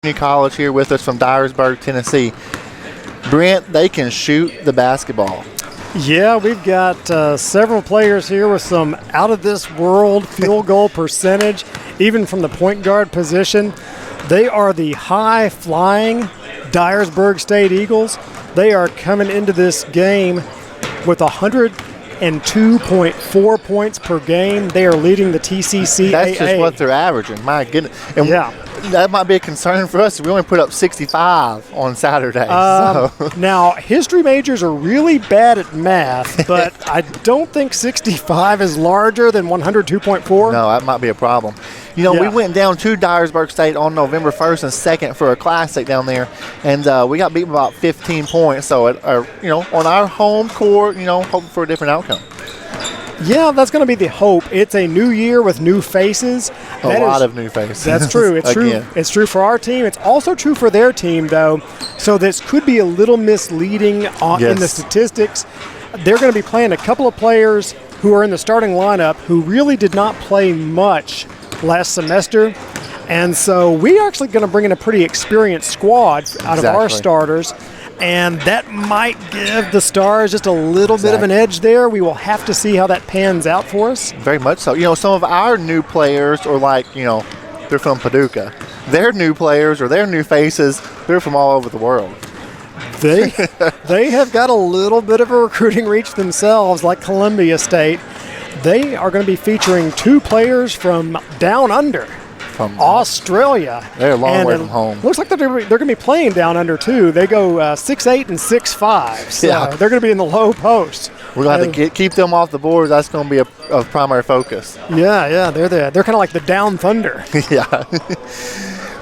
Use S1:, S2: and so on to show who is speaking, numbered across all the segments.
S1: College here with us from Dyersburg, Tennessee. Brent, they can shoot the basketball.
S2: Yeah, we've got several players here with some out-of-this-world field goal percentage, even from the point guard position. They are the high-flying Dyersburg State Eagles. They are coming into this game with 102.4 points per game. They are leading the TCCAA.
S1: That's just what they're averaging. My goodness. And
S2: yeah.
S1: That might be a concern for us. We only put up 65 on Saturday.
S2: Now, history majors are really bad at math, but I don't think 65 is larger than 102.4.
S1: No, that might be a problem. You know, we went down to Dyersburg State on November 1st and 2nd for a classic down there, and we got beat by about 15 points. So, on our home court, hoping for a different outcome.
S2: Yeah, that's going to be the hope. It's a new year with new faces.
S1: A lot of new faces.
S2: That's true. It's true. It's true for our team. It's also true for their team, though. So this could be a little misleading in the statistics. They're going to be playing a couple of players who are in the starting lineup who really did not play much last semester. And so we're actually going to bring in a pretty experienced squad out of our starters. And that might give the Stars just a little bit of an edge there. We will have to see how that pans out for us.
S1: Very much so. Some of our new players are they're from Paducah. Their new players or their new faces, they're from all over the world.
S2: They have got a little bit of a recruiting reach themselves, like Columbia State. They are going to be featuring two players from down under. From Australia.
S1: They're a long way from home.
S2: Looks like they're going to be playing down under, too. They go 6'8" and 6'5". So they're going to be in the low post.
S1: We're going to have to keep them off the board. That's going to be a primary focus.
S2: Yeah. They're kind of like the Down Thunder.
S1: Yeah.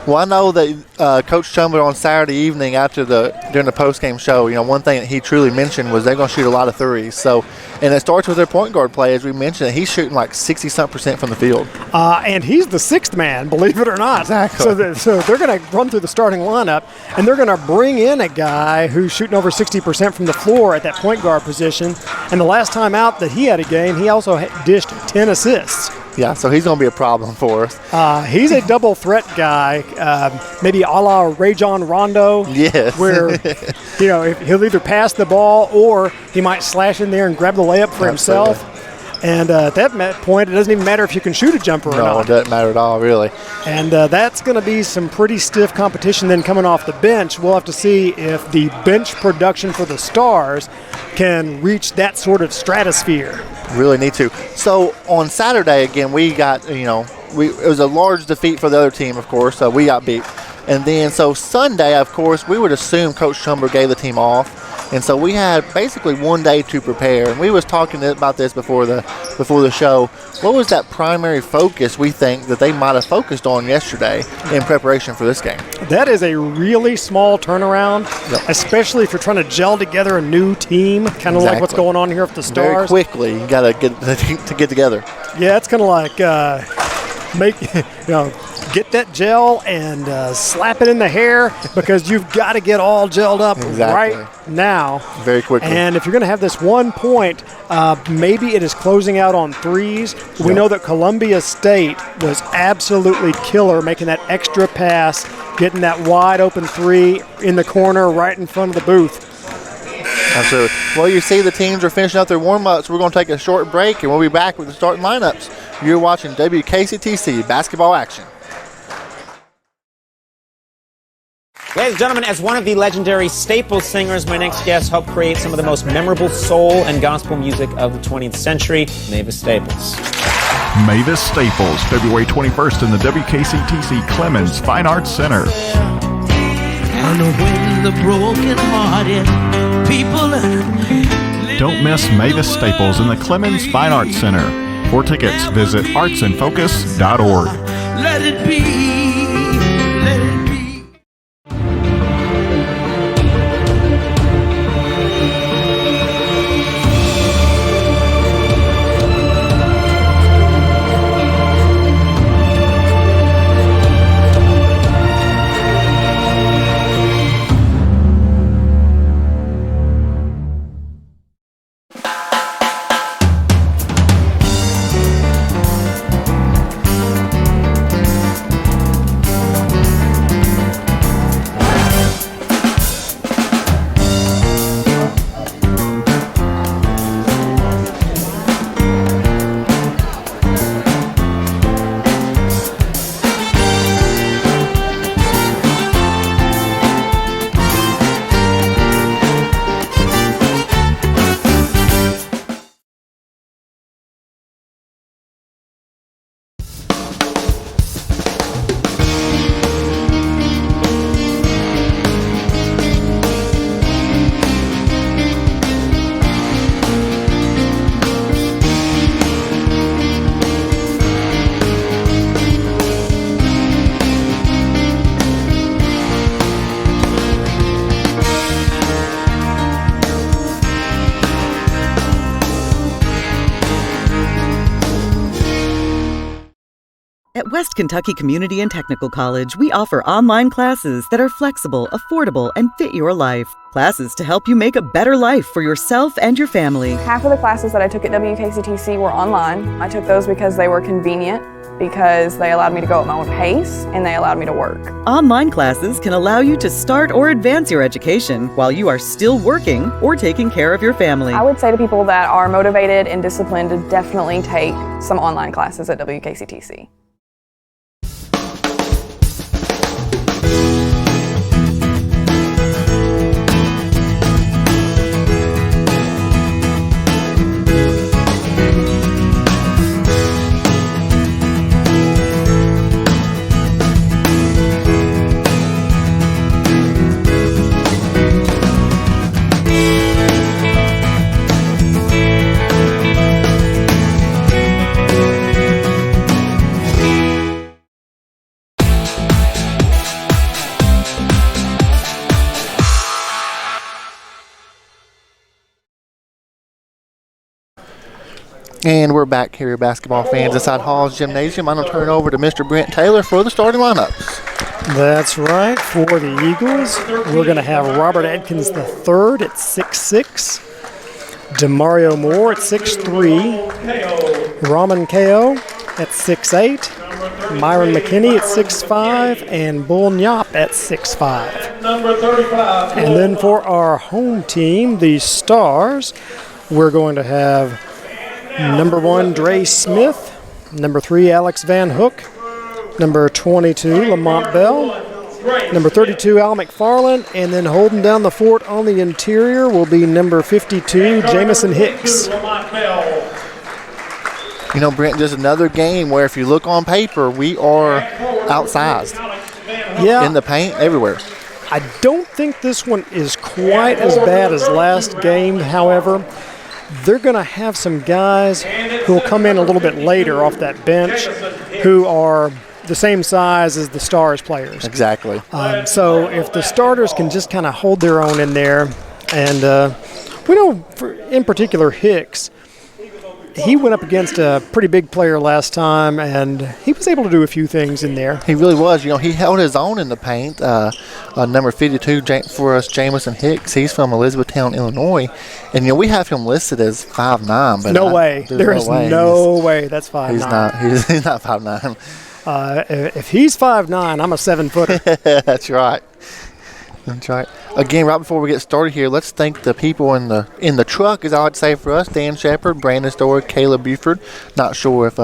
S1: Well, I know that Coach Chumber on Saturday evening during the post-game show, one thing that he truly mentioned was they're going to shoot a lot of threes. So, and it starts with their point guard play. As we mentioned, he's shooting like 60-something% from the field.
S2: And he's the sixth man, believe it or not.
S1: Exactly.
S2: So they're going to run through the starting lineup, and they're going to bring in a guy who's shooting over 60% from the floor at that point guard position. And the last time out that he had a game, he also dished 10 assists.
S1: Yeah, so he's going to be a problem for us.
S2: He's a double threat guy, maybe a la Rajon Rondo.
S1: Yes.
S2: Where, he'll either pass the ball or he might slash in there and grab the layup for himself. And at that point, it doesn't even matter if you can shoot a jumper or not.
S1: No, it doesn't matter at all, really.
S2: And that's going to be some pretty stiff competition then coming off the bench. We'll have to see if the bench production for the Stars can reach that sort of stratosphere.
S1: Really need to. So on Saturday, again, we got, it was a large defeat for the other team, of course. So we got beat. And then, so Sunday, of course, we would assume Coach Chumber gave the team off. And so we had basically one day to prepare. And we was talking about this before the show. What was that primary focus we think that they might have focused on yesterday in preparation for this game?
S2: That is a really small turnaround, especially if you're trying to gel together a new team, kind of like what's going on here with the Stars.
S1: Very quickly, you got to get together.
S2: Yeah, it's kind of like get that gel and slap it in the hair because you've got to get all gelled up right now.
S1: Very quickly.
S2: And if you're going to have this 1 point, maybe it is closing out on threes. We know that Columbia State was absolutely killer making that extra pass, getting that wide open three in the corner right in front of the booth.
S1: Absolutely. Well, you see the teams are finishing up their warm-ups. We're going to take a short break, and we'll be back with the starting lineups. You're watching WKCTC basketball action.
S3: Ladies and gentlemen, as one of the legendary Staples singers, my next guest helped create some of the most memorable soul and gospel music of the 20th century, Mavis Staples.
S4: Mavis Staples, February 21st in the WKCTC Clemens Fine Arts Center.
S5: And when the broken-hearted people...
S4: Don't miss Mavis Staples in the Clemens Fine Arts Center. For tickets, visit artsinfocus.org.
S5: Let it be, let it be.
S6: At West Kentucky Community and Technical College, we offer online classes that are flexible, affordable, and fit your life. Classes to help you make a better life for yourself and your family.
S7: Half of the classes that I took at WKCTC were online. I took those because they were convenient, because they allowed me to go at my own pace, and they allowed me to work.
S6: Online classes can allow you to start or advance your education while you are still working or taking care of your family.
S7: I would say to people that are motivated and disciplined to definitely take some online classes at WKCTC.
S1: And we're back here, basketball fans, inside Hall's Gymnasium. I'm going to turn it over to Mr. Brent Taylor for the starting lineups.
S2: That's right. For the Eagles, we're going to have Robert Adkins III at 6'6", Demario Moore at 6'3", Raman Ko at 6'8", Myron McKinney at 6'5", and Bull Nyap at 6'5". And then for our home team, the Stars, we're going to have number 1, Dre Smith. Number 3, Alex Van Hook. Number 22, Lamont Bell. Number 32, Al McFarland. And then holding down the fort on the interior will be number 52, Jamison Hicks.
S1: You know, Brent, just another game where if you look on paper, we are outsized.
S2: Yeah.
S1: In the paint, everywhere.
S2: I don't think this one is quite as bad as last game, however. They're going to have some guys who will come in a little bit later off that bench who are the same size as the Stars players.
S1: Exactly.
S2: So if the starters can just kind of hold their own in there, and we know, in particular, Hicks, he went up against a pretty big player last time, and he was able to do a few things in there.
S1: He really was. You know, he held his own in the paint. Number 52 for us, Jamison Hicks. He's from Elizabethtown, Illinois. And, you know, we have him listed as 5'9". But
S2: no way. There is no way that's 5'9".
S1: He's not 5'9".
S2: If he's 5'9", I'm a 7-footer.
S1: That's right. That's right. Again, right before we get started here, let's thank the people in the truck, as I like to say for us: Dan Shepard, Brandon Story, Caleb Buford. Not sure if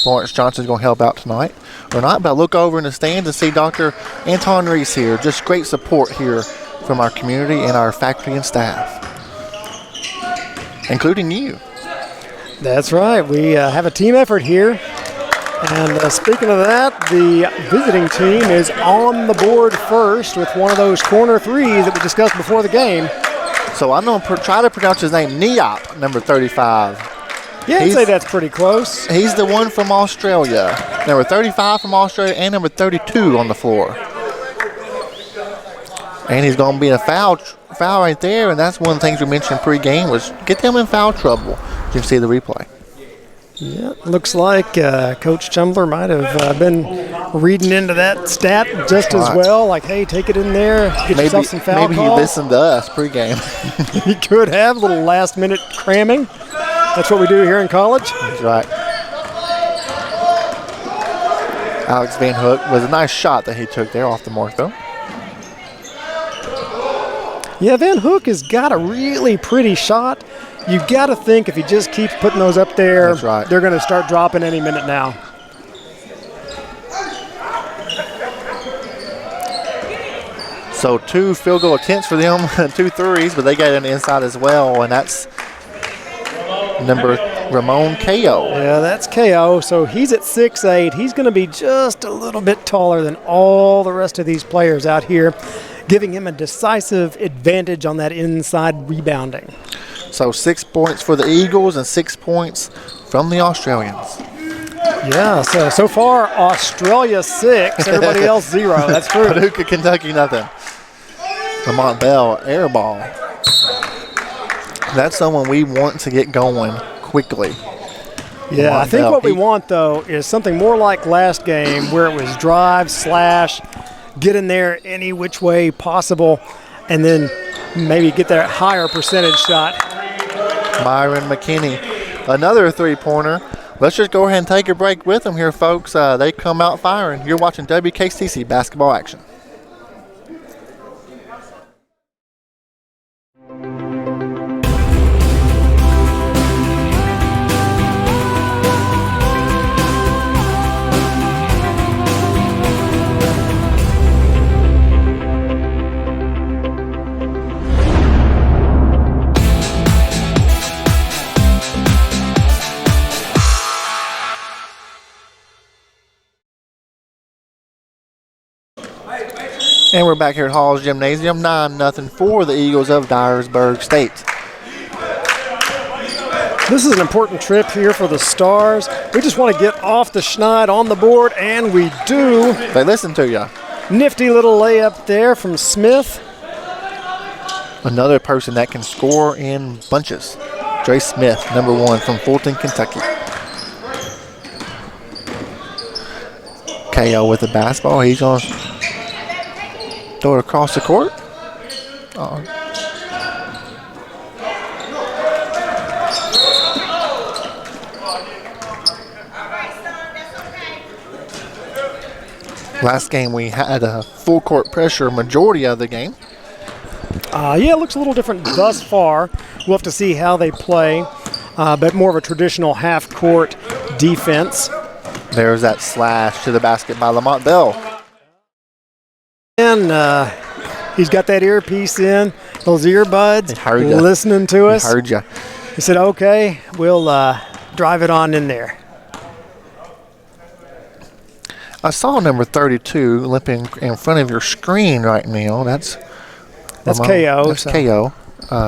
S1: Lawrence Johnson's going to help out tonight or not, but I look over in the stands and see Dr. Anton Reese here. Just great support here from our community and our faculty and staff, including you.
S2: That's right. We have a team effort here. And speaking of that, the visiting team is on the board first with one of those corner threes that we discussed before the game.
S1: So I'm going to try to pronounce his name, Niop, number 35.
S2: Yeah, I'd say that's pretty close.
S1: He's the one from Australia. Number 35 from Australia and number 32 on the floor. And he's going to be in a foul right there, and that's one of the things we mentioned pre-game was get them in foul trouble. You can see the replay.
S2: Yeah, looks like Coach Chumler might have been reading into that stat just as well. Like, hey, take it in there, get yourself some foul
S1: Maybe
S2: calls.
S1: He listened to us pregame.
S2: He could have a little last-minute cramming. That's what we do here in college.
S1: That's right. Alex Van Hook was a nice shot that he took there off the mark, though.
S2: Yeah, Van Hook has got a really pretty shot. You got to think if he just keeps putting those up there,
S1: that's right,
S2: they're going to start dropping any minute now.
S1: So 2 field goal attempts for them, 2 threes, but they got an inside as well, and that's number Ramon Ko.
S2: Yeah, that's Ko. So he's at 6'8". He's going to be just a little bit taller than all the rest of these players out here, giving him a decisive advantage on that inside rebounding.
S1: So 6 points for the Eagles and 6 points from the Australians.
S2: Yeah, so far Australia 6, everybody else 0. That's true.
S1: Paducah, Kentucky, nothing. Lamont Bell, air ball. That's someone we want to get going quickly.
S2: Yeah, I think what we want, though, is something more like last game where it was drive, slash, get in there any which way possible, and then maybe get that higher percentage shot.
S1: Myron McKinney, another three-pointer. Let's just go ahead and take a break with them here, folks. They come out firing. You're watching WKCTC basketball action. And we're back here at Hall's Gymnasium, 9-0 for the Eagles of Dyersburg State.
S2: This is an important trip here for the Stars. We just want to get off the schneid on the board, and we do.
S1: They listen to you.
S2: Nifty little layup there from Smith.
S1: Another person that can score in bunches. Dre Smith, number 1 from Fulton, Kentucky. KO with the basketball. He's going to throw it across the court. Last game we had a full court pressure majority of the game.
S2: Yeah, it looks a little different thus far. We'll have to see how they play, but more of a traditional half-court defense.
S1: There's that slash to the basket by Lamont Bell.
S2: And he's got that earpiece in, those earbuds, listening to us.
S1: He heard you.
S2: He said, okay, we'll drive it on in there.
S1: I saw number 32 limping in front of your screen right now. That's
S2: KO.
S1: That's KO.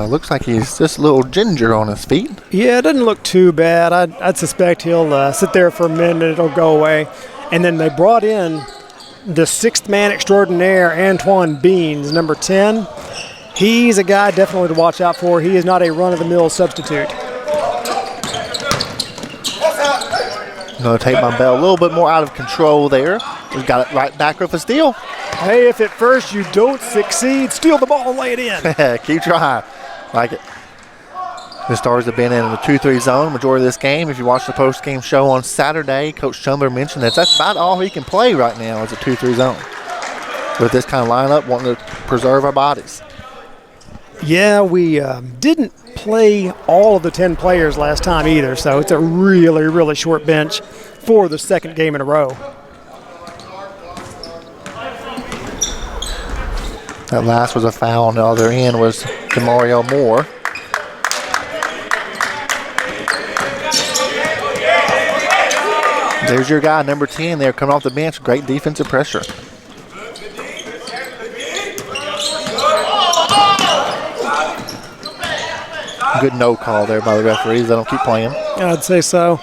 S1: Looks like he's just a little ginger on his feet.
S2: Yeah, it doesn't look too bad. I'd suspect he'll sit there for a minute, it'll go away. And then they brought in the sixth man extraordinaire, Antoine Beans, number 10. He's a guy definitely to watch out for. He is not a run-of-the-mill substitute.
S1: Another take by Bell, a little bit more out of control there. We've got it right back with a steal.
S2: Hey, if at first you don't succeed, steal the ball and lay it in.
S1: Keep trying. Like it. The Stars have been in the 2-3 zone majority of this game. If you watch the post-game show on Saturday, Coach Chumber mentioned that's about all he can play right now is a 2-3 zone. With this kind of lineup, wanting to preserve our bodies.
S2: Yeah, we didn't play all of the 10 players last time either, so it's a really, really short bench for the second game in a row.
S1: That last was a foul on the other end was Demario Moore. There's your guy, number 10 there, coming off the bench. Great defensive pressure. Good no call there by the referees. They don't keep playing.
S2: I'd say so.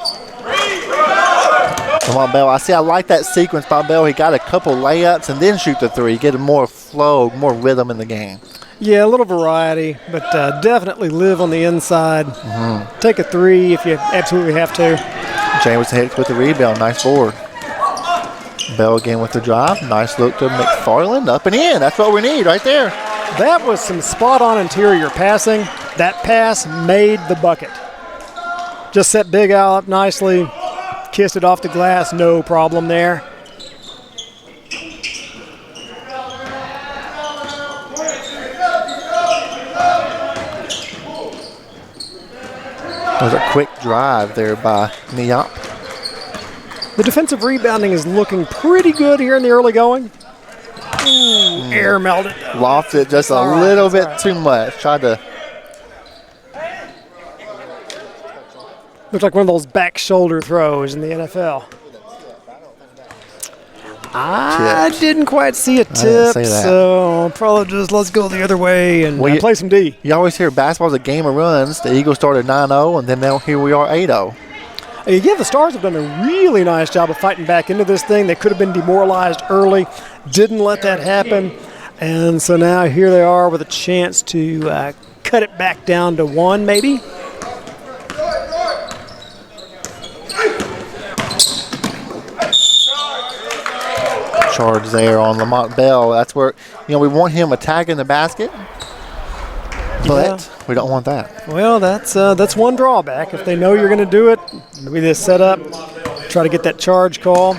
S1: Come on, Bell. I like that sequence by Bell. He got a couple layups and then shoot the three. Get more flow, more rhythm in the game.
S2: Yeah, a little variety, but definitely live on the inside. Mm-hmm. Take a three if you absolutely have to.
S1: James Hicks with the rebound. Nice board. Bell again with the drive. Nice look to McFarland. Up and in. That's what we need right there.
S2: That was some spot-on interior passing. That pass made the bucket. Just set Big Al up nicely. Kissed it off the glass. No problem there.
S1: That was a quick drive there by Niop.
S2: The defensive rebounding is looking pretty good here in the early going. Ooh, air melted.
S1: Lofted just a little bit too much. Tried to.
S2: Looks like one of those back shoulder throws in the NFL. I didn't quite see a tip, so probably just let's go the other way and play some D.
S1: You always hear basketball's a game of runs. The Eagles started 9-0, and then now here we are 8-0.
S2: Yeah, the Stars have done a really nice job of fighting back into this thing. They could have been demoralized early, didn't let that happen, and so now here they are with a chance to cut it back down to one, maybe.
S1: charge there on Lamont Bell. That's where, we want him attacking the basket, but we don't want that.
S2: Well, that's one drawback. If they know you're going to do it, maybe they set up, try to get that charge call.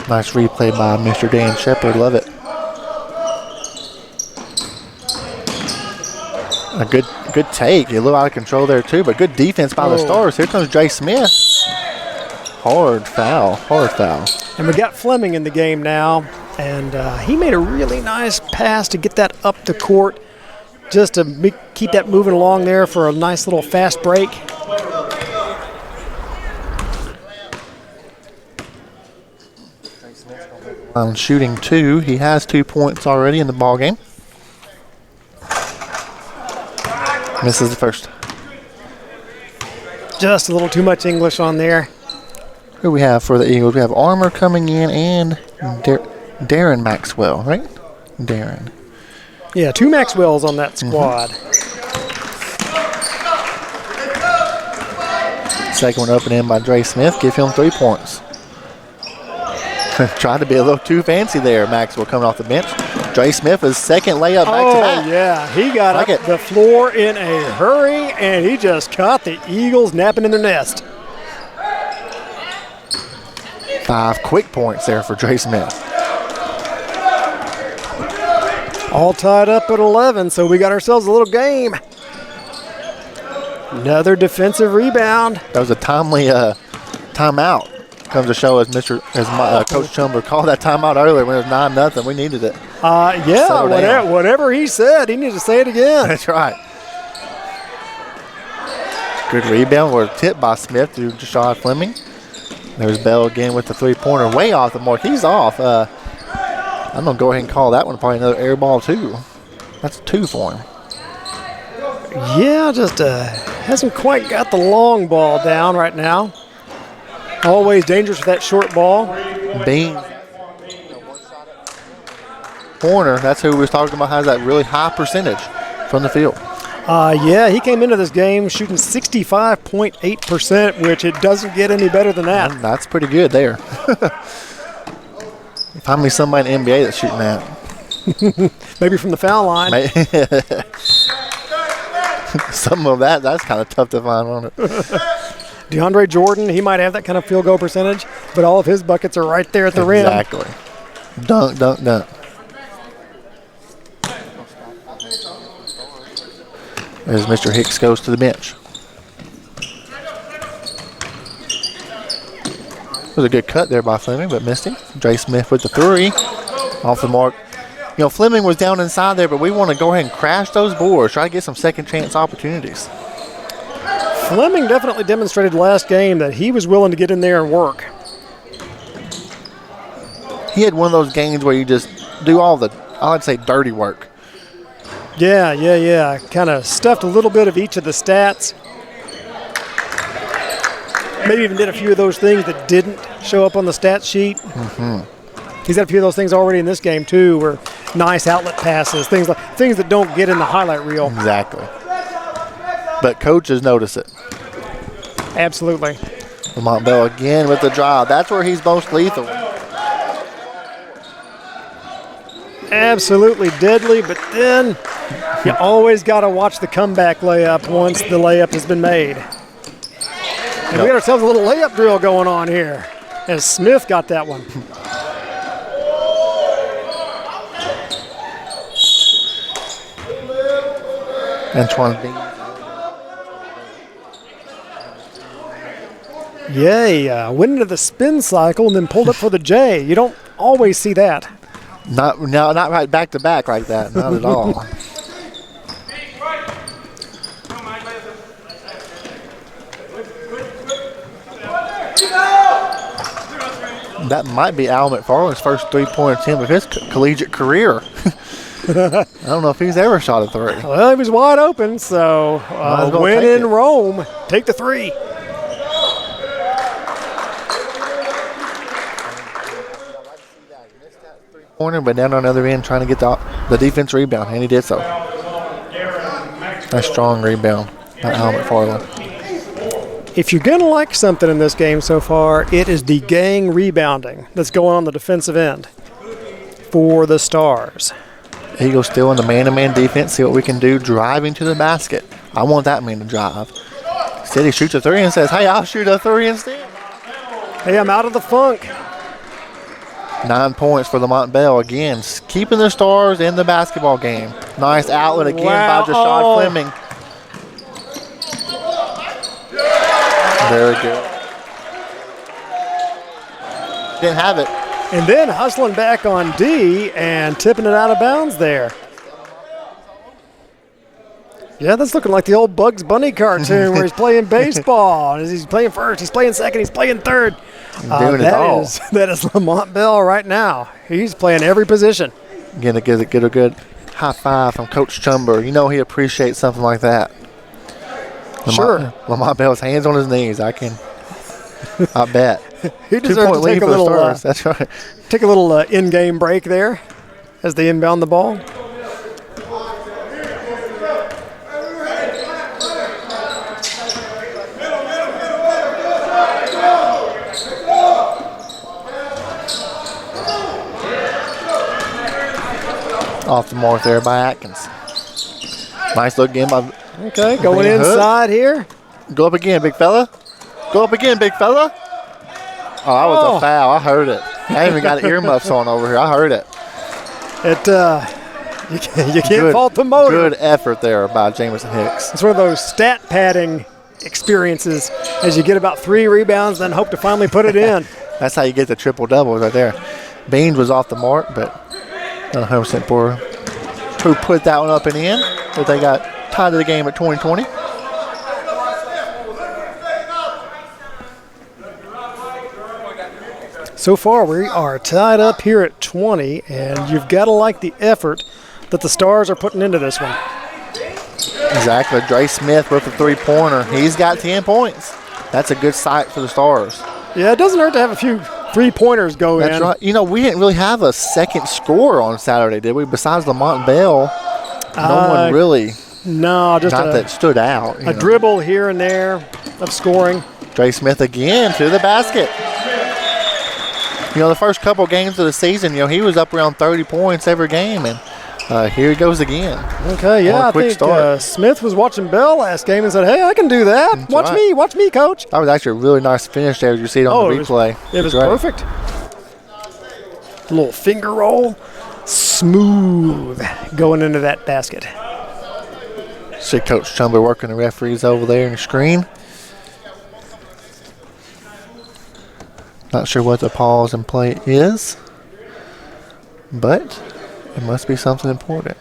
S1: Nice replay by Mr. Dan Shepard. Love it. A good take. A little out of control there too, but good defense by the Stars. Here comes Dre Smith. Hard foul.
S2: And we got Fleming in the game now, and he made a really nice pass to get that up the court, just to keep that moving along there for a nice little fast break.
S1: On shooting 2, he has 2 points already in the ball game. Misses the first.
S2: Just a little too much English on there.
S1: Who we have for the Eagles? We have Armour coming in and Darren Maxwell, right? Darren.
S2: Yeah, 2 Maxwells on that squad.
S1: Second one up and in by Dre Smith. Give him 3 points. Tried to be a little too fancy there. Maxwell coming off the bench. Dre Smith, his second layup back-to-back.
S2: Oh, yeah. He got up the floor in a hurry, and he just caught the Eagles napping in their nest.
S1: 5 quick points there for Dre Smith.
S2: All tied up at 11, so we got ourselves a little game. Another defensive rebound.
S1: That was a timely timeout. Comes to show as Coach Chumber called that timeout earlier when it was 9-0. We needed it.
S2: Whatever he said, he needs to say it again.
S1: That's right. Good rebound or tip by Smith to Jashad Fleming. There's Bell again with the 3-pointer, way off the mark. He's off. I'm going to go ahead and call that one probably another air ball too. That's 2 for him.
S2: Yeah, just hasn't quite got the long ball down right now. Always dangerous with that short ball.
S1: Bean. Corner, that's who we was talking about, has that really high percentage from the field.
S2: Yeah, he came into this game shooting 65.8%, which it doesn't get any better than that.
S1: That's pretty good there. Find me somebody in the NBA that's shooting that.
S2: Maybe from the foul line.
S1: Some of that's kind of tough to find on it.
S2: DeAndre Jordan, he might have that kind of field goal percentage, but all of his buckets are right there at the rim.
S1: Exactly. Dunk, dunk, dunk. As Mr. Hicks goes to the bench. It was a good cut there by Fleming, but missed him. Dre Smith with the 3. Off the mark. Fleming was down inside there, but we want to go ahead and crash those boards, try to get some second chance opportunities.
S2: Fleming definitely demonstrated last game that he was willing to get in there and work.
S1: He had one of those games where you just do all the, I would say, dirty work.
S2: Yeah. Kind of stuffed a little bit of each of the stats. Maybe even did a few of those things that didn't show up on the stat sheet. He's had a few of those things already in this game too, where nice outlet passes, things that don't get in the highlight reel.
S1: Exactly. But coaches notice it.
S2: Absolutely.
S1: Lamont Bell again with the drive. That's where he's most lethal.
S2: Absolutely deadly, but then you always got to watch the comeback layup once the layup has been made. And we got ourselves a little layup drill going on here as Smith got that one.
S1: Antoine Bean.
S2: Yay, went into the spin cycle and then pulled up for the J. You don't always see that.
S1: Not right back to back like that. Not at all. That might be Al McFarland's first 3-point attempt of his collegiate career. I don't know if he's ever shot a 3.
S2: Well, he was wide open, so when in Rome, take the 3.
S1: Corner, but down on the other end trying to get the defense rebound, and he did so. Nice strong rebound by Al McFarland.
S2: If you're going to like something in this game so far, it is the gang rebounding that's going on the defensive end for the Stars.
S1: Eagles still in the man-to-man defense. See what we can do driving to the basket. I want that man to drive. Instead, he shoots a three and says, hey, I'll shoot a three instead.
S2: Hey, I'm out of the funk.
S1: 9 points for Lamont Bell again, keeping the Stars in the basketball game. Nice outlet again by Jashad Fleming. Very good. Didn't have it.
S2: And then hustling back on D and tipping it out of bounds there. Yeah, that's looking like the old Bugs Bunny cartoon where he's playing baseball. He's playing first, he's playing second, he's playing third.
S1: Doing it all.
S2: That is Lamont Bell right now. He's playing every position.
S1: Get a good high five from Coach Chumber. You know he appreciates something like that.
S2: Sure.
S1: Lamont Bell's hands on his knees. I bet.
S2: He deserves to take a little.
S1: That's right.
S2: Take a little in-game break there as they inbound the ball.
S1: Off the mark there by Atkins. Nice look again by.
S2: Okay, going inside here.
S1: Go up again, big fella. Go up again, big fella. Oh, that was a foul. I heard it. I even got earmuffs on over here. I heard it.
S2: You can't fault the motor.
S1: Good effort there by Jamison Hicks.
S2: It's one of those stat padding experiences as you get about 3 rebounds, then hope to finally put it in.
S1: That's how you get the triple doubles right there. Beans was off the mark, but not 100% for who put that one up and in. But they got tied to the game at 20-20.
S2: So far, we are tied up here at 20, and you've got to like the effort that the Stars are putting into this one.
S1: Exactly. Dre Smith with a three-pointer. He's got 10 points. That's a good sight for the Stars.
S2: Yeah, it doesn't hurt to have a few three-pointers go in.
S1: That's right. You know, we didn't really have a second scorer on Saturday, did we? Besides Lamont Bell, no one really.
S2: No, just
S1: that stood out.
S2: A dribble here and there of scoring.
S1: Dre Smith again to the basket. You know, the first couple games of the season, he was up around 30 points every game, and here he goes again.
S2: Okay, yeah, I think Smith was watching Bell last game and said, hey, I can do that.
S1: That's
S2: Watch me, coach.
S1: That was actually a really nice finish there as you see it on the replay.
S2: It was perfect. A little finger roll. Smooth going into that basket.
S1: See Coach Chumber working the referees over there in the screen. Not sure what the pause and play is, but it must be something important.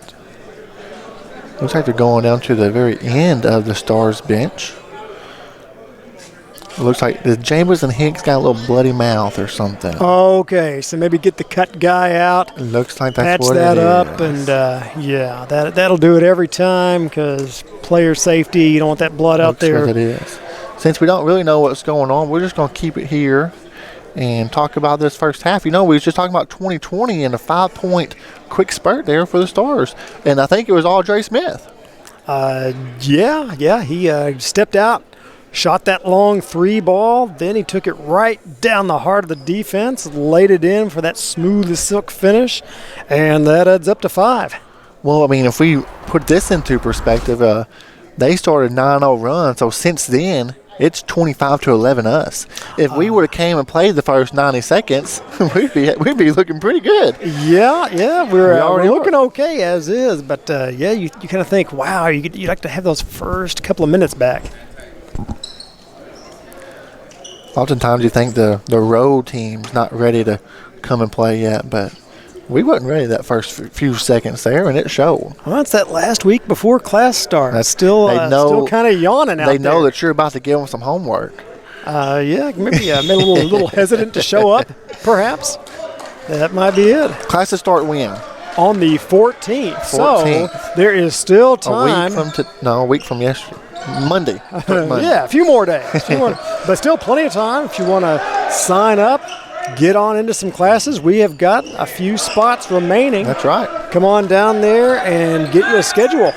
S1: Looks like they're going down to the very end of the Stars bench. It looks like the Chambers and Hicks got a little bloody mouth or something.
S2: Okay, so maybe get the cut guy out.
S1: It looks like that's
S2: what it is. Patch that up, and yeah, that'll do it every time because player safety, you don't want that blood out there.
S1: Looks like it is. Since we don't really know what's going on, we're just going to keep it here and talk about this first half. We was just talking about 20-20 and a 5-point quick spurt there for the Stars. And I think it was all Dre Smith.
S2: Yeah, he stepped out, shot that long 3 ball, then he took it right down the heart of the defense, laid it in for that smooth as silk finish, and that adds up to 5.
S1: Well, I mean, if we put this into perspective, they started 9-0 run, so since then, it's 25-11 us. If we would have came and played the first 90 seconds, we'd be looking pretty good.
S2: Yeah, we're looking okay as is. But you kind of think, wow, you'd like to have those first couple of minutes back.
S1: Oftentimes you think the road team's not ready to come and play yet, but we wasn't ready that first few seconds there, and it showed.
S2: Well, it's that last week before class starts. That's still kind of yawning out there.
S1: They know that you're about to give them some homework.
S2: Yeah, maybe a little hesitant to show up, perhaps. That might be it.
S1: Classes start when?
S2: On the 14th. So there is still time.
S1: A week from yesterday. Monday.
S2: Yeah, a few more days. But still plenty of time if you want to sign up. Get on into some classes. We have got a few spots remaining.
S1: That's right.
S2: Come on down there and get you a schedule.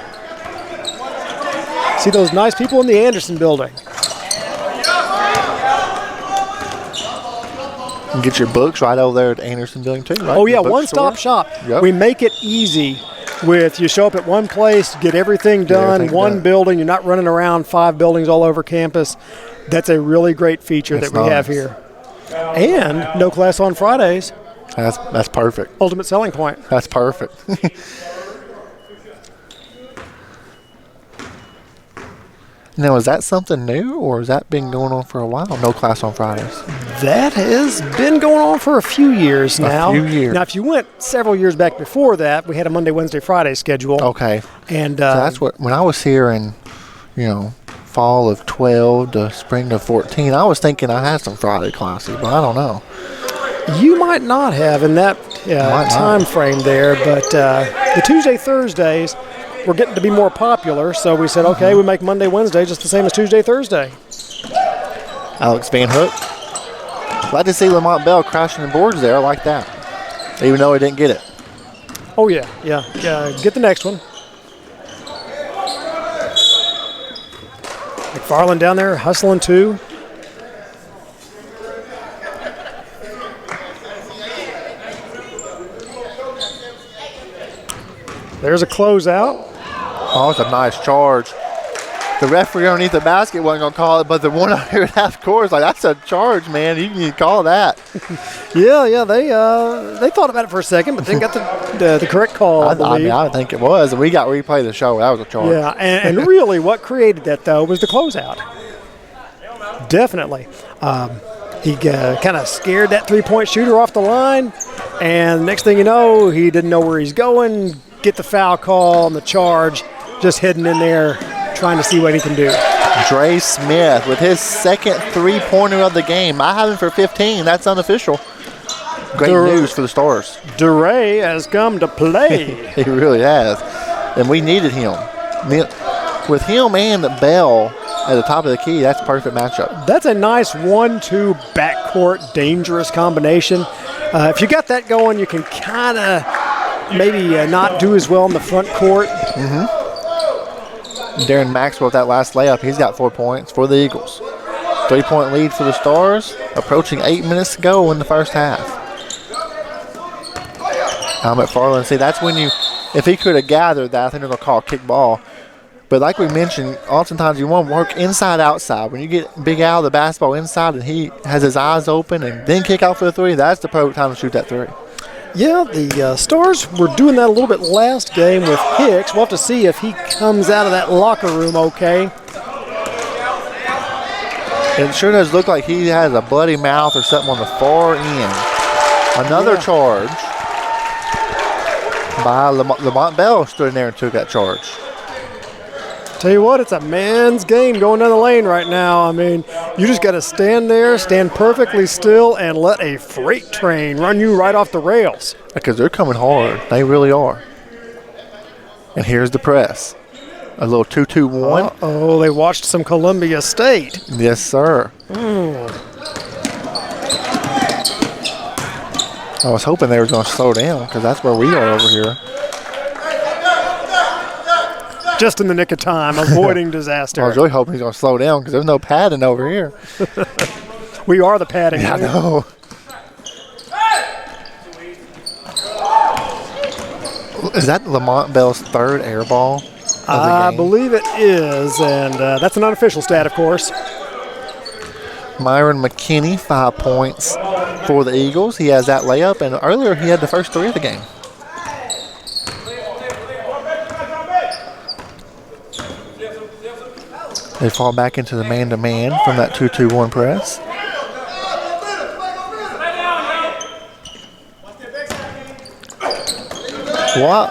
S2: See those nice people in the Anderson building.
S1: You get your books right over there at Anderson Building too, right?
S2: Oh, yeah,
S1: The
S2: one-stop shop.
S1: Yep.
S2: We make it easy with you show up at one place, get everything done, one building. You're not running around 5 buildings all over campus. That's a really great feature that we have here. And no class on Fridays.
S1: That's perfect.
S2: Ultimate selling point.
S1: That's perfect. Now, is that something new, or has that been going on for a while? No class on Fridays.
S2: That has been going on for a few years now.
S1: A few years.
S2: Now, if you went several years back before that, we had a Monday, Wednesday, Friday schedule.
S1: Okay.
S2: And
S1: so that's what, when I was here in, fall of 12 to spring of 14, I was thinking I had some Friday classes, but I don't know.
S2: You might not have in that time frame there, but the Tuesday, Thursdays were getting to be more popular, so we said, okay, we make Monday, Wednesday just the same as Tuesday, Thursday.
S1: Alex Van Hook. Glad to see Lamont Bell crashing the boards there. I like that, even though he didn't get it.
S2: Oh, yeah. Get the next one. McFarland down there hustling too. There's a closeout.
S1: Oh, it's a nice charge. The referee underneath the basket wasn't going to call it, but the one out here at half court is like, that's a charge, man. You need to call that.
S2: Yeah, they thought about it for a second, but then got the correct call, I believe.
S1: I think it was. And we got replay of the show. That was a charge.
S2: Yeah, and really what created that, though, was the closeout. Definitely. He kind of scared that three-point shooter off the line, and next thing you know, he didn't know where he's going, get the foul call and the charge, just heading in there, trying to see what he can do.
S1: Dre Smith with his second three-pointer of the game. I have him for 15. That's unofficial. Great news for the Stars.
S2: DeRay has come to play.
S1: He really has. And we needed him. With him and Bell at the top of the key, that's a perfect matchup.
S2: That's a nice 1-2 backcourt dangerous combination. If you got that going, you can kind of maybe not do as well in the front court.
S1: Darren Maxwell with that last layup, he's got 4 points for the Eagles. 3-point lead for the Stars, approaching 8 minutes to go in the first half. Now McFarland, see, that's when if he could have gathered that, I think they're going to call a kick ball. But like we mentioned, oftentimes you want to work inside, outside. When you get Big Al the basketball inside and he has his eyes open and then kick out for the three, that's the perfect time to shoot that three.
S2: Yeah, the Stars were doing that a little bit last game with Hicks. We'll have to see if he comes out of that locker room okay.
S1: It sure does look like he has a bloody mouth or something on the far end. Another charge by Lamont Bell stood in there and took that charge.
S2: Tell you what, it's a man's game going down the lane right now. I mean, you just got to stand there, stand perfectly still, and let a freight train run you right off the rails.
S1: Because they're coming hard. They really are. And here's the press. A little 2-2-1.
S2: Uh-oh, they watched some Columbia State.
S1: Yes, sir. I was hoping they were going to slow down because that's where we are over here.
S2: Just in the nick of time, avoiding disaster.
S1: I was really hoping he's going to slow down because there's no padding over here.
S2: We are the padding.
S1: Yeah, I know. Is that Lamont Bell's third air ball?
S2: I believe it is, and that's an unofficial stat, of course.
S1: Myron McKinney, 5 points for the Eagles. He has that layup, and earlier he had the first three of the game. They fall back into the man-to-man from that 2-2-1 press. Well,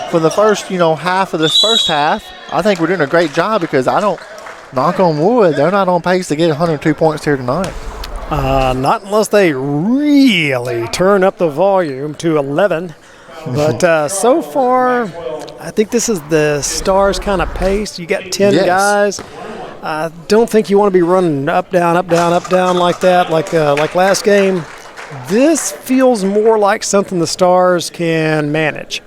S1: for the first, half of this first half, I think we're doing a great job because knock on wood, they're not on pace to get 102 points here tonight.
S2: Not unless they really turn up the volume to 11. But so far, I think this is the Stars kind of pace. You got 10 guys. I don't think you want to be running up, down, up, down, up, down like that, like last game. This feels more like something the Stars can manage.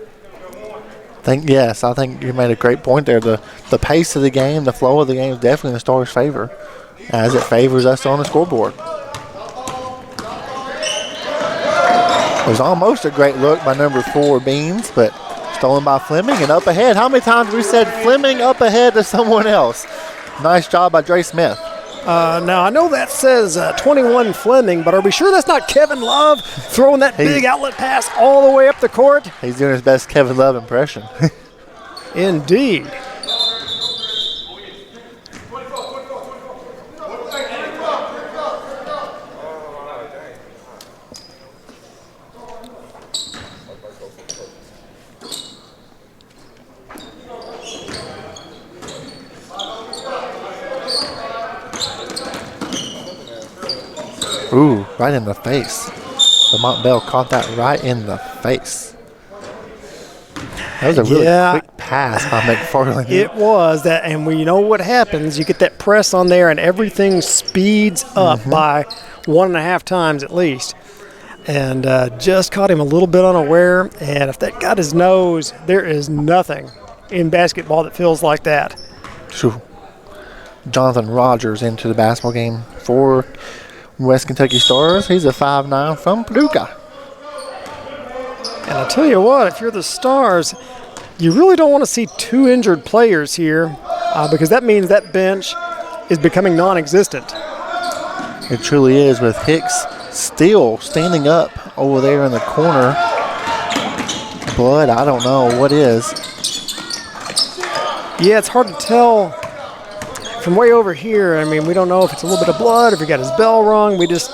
S1: I think you made a great point there. The pace of the game, the flow of the game is definitely in the Stars' favor, as it favors us on the scoreboard. It was almost a great look by number 4, Beans, but stolen by Fleming and up ahead. How many times we said Fleming up ahead to someone else? Nice job by Dre Smith.
S2: Now, I know that says 21 Fleming, but are we sure that's not Kevin Love throwing that big outlet pass all the way up the court?
S1: He's doing his best Kevin Love impression.
S2: Indeed.
S1: Ooh, right in the face. Lamont Bell caught that right in the face. That was a really quick pass by McFarland.
S2: It was that, and you know what happens? You get that press on there, and everything speeds up by 1.5 times at least. And just caught him a little bit unaware. And if that got his nose, there is nothing in basketball that feels like that.
S1: Sure. Jonathan Rogers into the basketball game for West Kentucky Stars. He's a 5'9" from Paducah.
S2: And I'll tell you what, if you're the Stars, you really don't want to see 2 injured players here because that means that bench is becoming non-existent.
S1: It truly is, with Hicks still standing up over there in the corner. Blood, I don't know what is.
S2: Yeah, it's hard to tell from way over here. I mean, we don't know if it's a little bit of blood, if he got his bell wrong. We just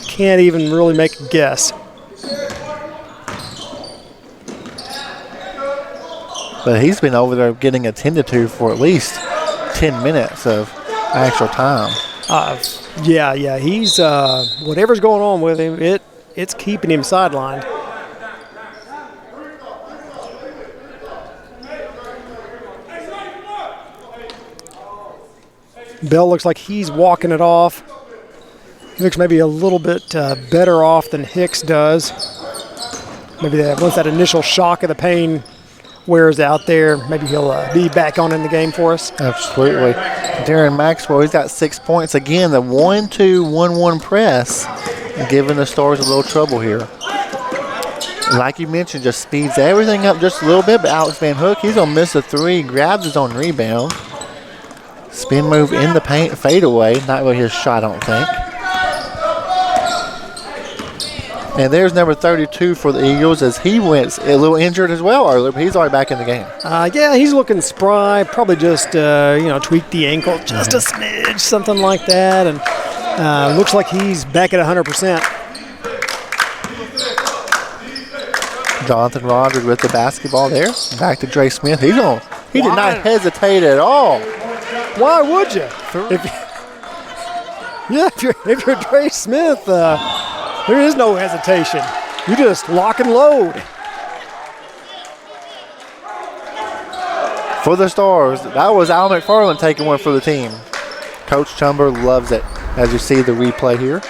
S2: can't even really make a guess.
S1: But he's been over there getting attended to for at least 10 minutes of actual time.
S2: Yeah, he's whatever's going on with him, it's keeping him sidelined. Bell looks like he's walking it off. He looks maybe a little bit better off than Hicks does. Maybe once that initial shock of the pain wears out there, maybe he'll be back on in the game for us.
S1: Absolutely. Darren Maxwell, he's got 6 points. Again, the 1-2-1-1 press, giving the Stars a little trouble here. Like you mentioned, just speeds everything up just a little bit, but Alex Van Hook, he's going to miss a 3, grabs his own rebound. Spin move in the paint, fade away. Not really his shot, I don't think. And there's number 32 for the Eagles as he went a little injured as well earlier, but he's already back in the game.
S2: Yeah, he's looking spry. Probably just, tweaked the ankle just a smidge, something like that. And looks like he's back at 100%.
S1: Jonathan Rogers with the basketball there. Back to Dre Smith. He did not hesitate at all.
S2: Why would you? If you're Dre Smith, there is no hesitation. You just lock and load.
S1: For the Stars, that was Al McFarland taking one for the team. Coach Chumber loves it, as you see the replay here.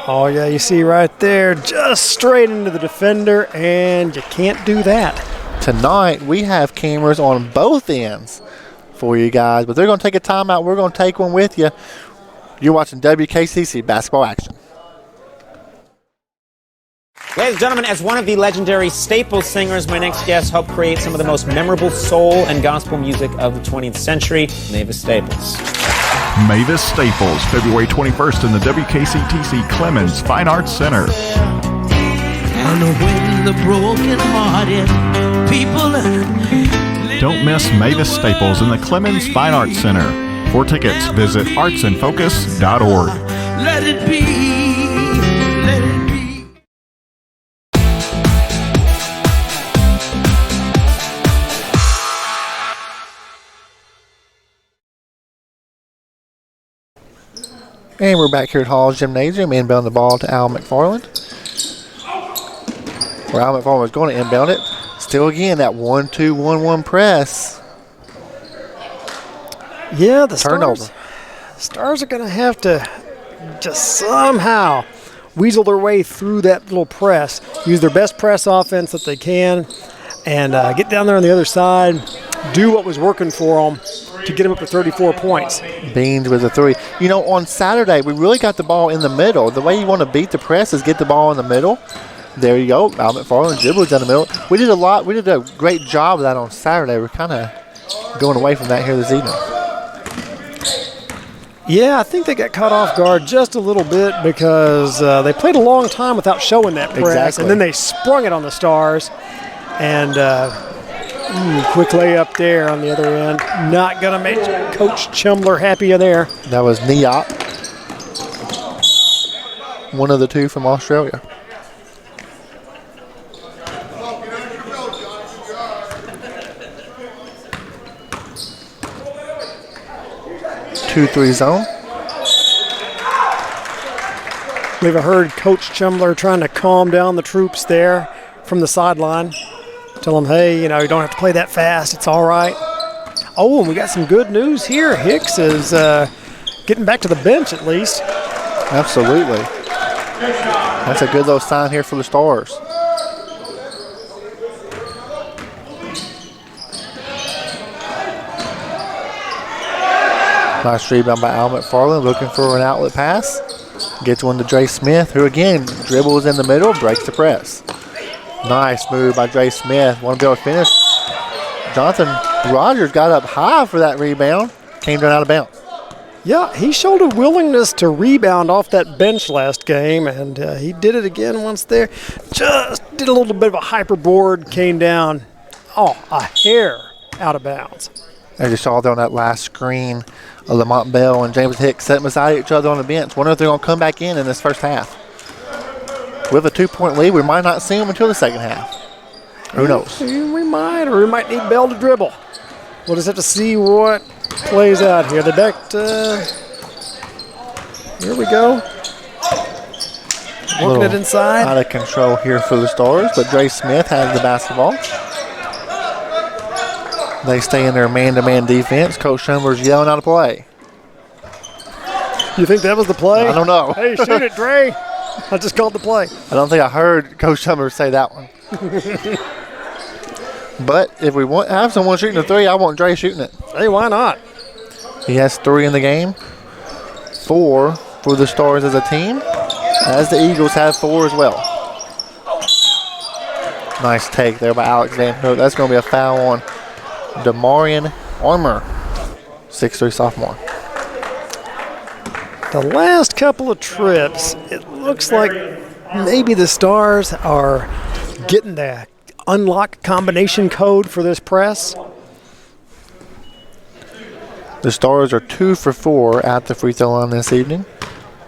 S2: Oh, yeah, you see right there, just straight into the defender, and you can't do that.
S1: Tonight, we have cameras on both ends for you guys, but they're going to take a timeout. We're going to take one with you. You're watching WKCTC Basketball Action.
S3: Ladies and gentlemen, as one of the legendary Staples singers, my next guest helped create some of the most memorable soul and gospel music of the 20th century, Mavis Staples.
S4: Mavis Staples, February 21st in the WKCTC Clemens Fine Arts Center.
S5: And when the broken-hearted people
S4: Don't miss Mavis Staples in the Clemens Fine Arts Center. For tickets, visit artsandfocus.org.
S5: let it be, let it be.
S1: And we're back here at Hall's Gymnasium, inbound the ball to Al McFarland. Where Al McFarland was going to inbound it. Still again, that 1-2-1-1 press.
S2: Yeah, the
S1: Turnover.
S2: Stars are going to have to just somehow weasel their way through that little press, use their best press offense that they can, and get down there on the other side, do what was working for them, to get him up to 34 points.
S1: Beans with a 3. You know, on Saturday, we really got the ball in the middle. The way you want to beat the press is get the ball in the middle. There you go. Al McFarland dribbles down the middle. We did a great job of that on Saturday. We're kind of going away from that here this evening.
S2: Yeah, I think they got caught off guard just a little bit because they played a long time without showing that press.
S1: Exactly.
S2: And then they sprung it on the Stars. And quick layup there on the other end. Not going to make Coach Chumler happy there.
S1: That was Niop. One of the two from Australia. Two-three zone.
S2: We've heard Coach Chumler trying to calm down the troops there from the sideline. Tell them, hey, you don't have to play that fast. It's all right. Oh, and we got some good news here. Hicks is getting back to the bench at least.
S1: Absolutely. That's a good little sign here for the Stars. Nice rebound by Al McFarland, looking for an outlet pass. Gets one to Dre Smith, who again dribbles in the middle, breaks the press. Nice move by Dre Smith. Want to be able to finish. Jonathan Rogers got up high for that rebound. Came down out of bounds.
S2: Yeah, he showed a willingness to rebound off that bench last game, and he did it again once there. Just did a little bit of a hyperboard, came down, a hair out of bounds.
S1: As you saw there on that last screen, Lamont Bell and James Hicks sitting beside each other on the bench. Wonder if they're going to come back in this first half. With a 2-point lead, we might not see them until the second half. Who knows?
S2: We might, or we might need Bell to dribble. We'll just have to see what plays out here. The back here we go. Working it inside.
S1: Out of control here for the Stars, but Dre Smith has the basketball. They stay in their man-to-man defense. Coach Schumler's yelling out a play.
S2: You think that was the play?
S1: I don't know.
S2: Hey, shoot it, Dre. I just called the play.
S1: I don't think I heard Coach Schumler say that one. But if we have someone shooting a 3, I want Dre shooting it.
S2: Hey, why not?
S1: He has 3 in the game. 4 for the Stars as a team, as the Eagles have 4 as well. Nice take there by Alex Van Hook. That's going to be a foul on Damarian Armour, 6'3" sophomore.
S2: The last couple of trips, it looks like maybe the Stars are getting the unlock combination code for this press.
S1: The Stars are 2 for 4 at the free throw line this evening.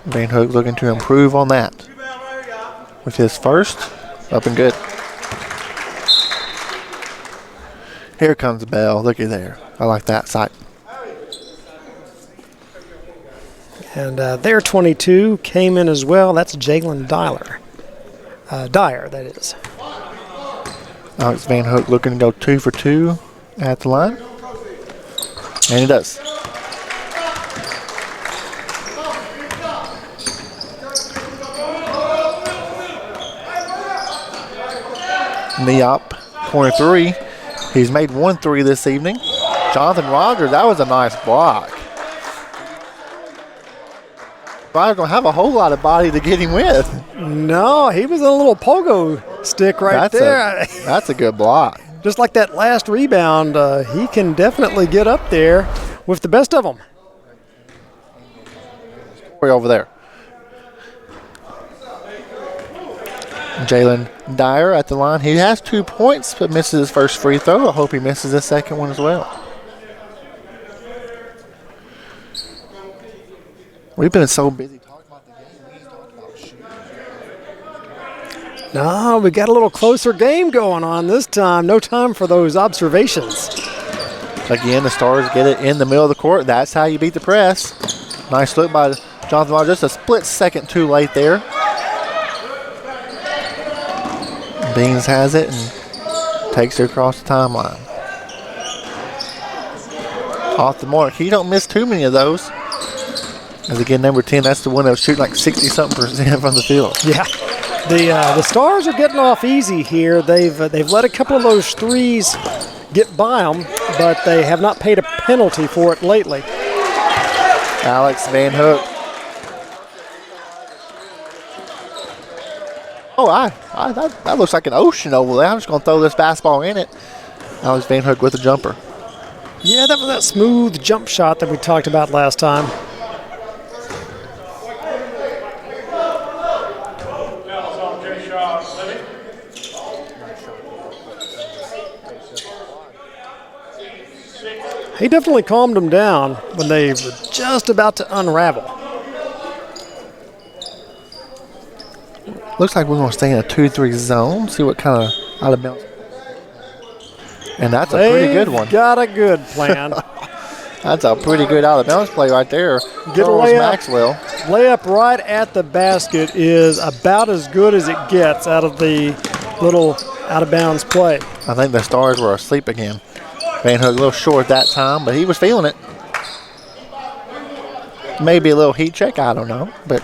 S1: Van Hook looking to improve on that. With his first, up and good. Here comes Bell. Looky there. I like that sight.
S2: And their 22 came in as well. That's Jalen Dyer, that is.
S1: Alex Van Hook looking to go 2 for 2 at the line. And he does. Niop, corner 3. He's made 1 3 this evening. Jonathan Rogers, that was a nice block. Rogers don't have a whole lot of body to get him with.
S2: No, he was a little pogo stick there.
S1: That's a good block.
S2: Just like that last rebound, he can definitely get up there with the best of them.
S1: Way over there. Jalen Dyer at the line. He has 2 points, but misses his first free throw. I hope he misses his second one as well. We've been so busy talking about the game. We just talked about shooting.
S2: No, we got a little closer game going on this time. No time for those observations.
S1: Again, the Stars get it in the middle of the court. That's how you beat the press. Nice look by Jonathan Rogers. Just a split second too late there. Beans has it and takes it across the timeline. Off the mark. He don't miss too many of those. As again, number 10, that's the one that was shooting like 60-something% from the field.
S2: Yeah, the Stars are getting off easy here. They've let a couple of those threes get by them, but they have not paid a penalty for it lately.
S1: Alex Van Hook. Oh, that looks like an ocean over there. I'm just going to throw this basketball in it. Alex Van Hook with a jumper.
S2: Yeah, that was that smooth jump shot that we talked about last time. He definitely calmed them down when they were just about to unravel.
S1: Looks like we're going to stay in a 2-3 zone, see what kind of out of bounds. And that's a pretty good one.
S2: Got a good plan.
S1: That's a pretty good out of bounds play right there.
S2: Get a layup.
S1: Maxwell.
S2: Layup right at the basket is about as good as it gets out of the little out of bounds play.
S1: I think the Stars were asleep again. Van Hook a little short that time, but he was feeling it. Maybe a little heat check, I don't know. But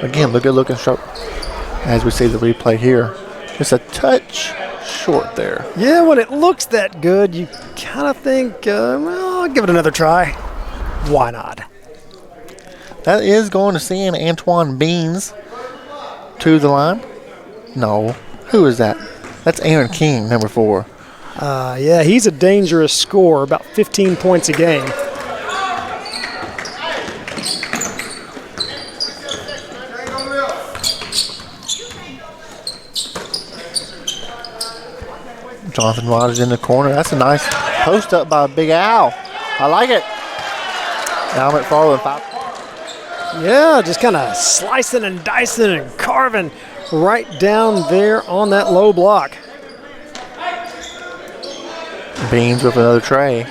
S1: again, the good looking stroke as we see the replay here. Just a touch short there.
S2: Yeah, when it looks that good, you kind of think, well, I'll give it another try. Why not?
S1: That is going to send Antoine Beans to the line. No. Who is that? That's Aaron King, number 4.
S2: Yeah, he's a dangerous scorer, about 15 points a game.
S1: Jonathan Rogers in the corner. That's a nice post up by Big Al. I like it. Now McFarland 5.
S2: Yeah, just kind of slicing and dicing and carving right down there on that low block.
S1: Beans with another tray.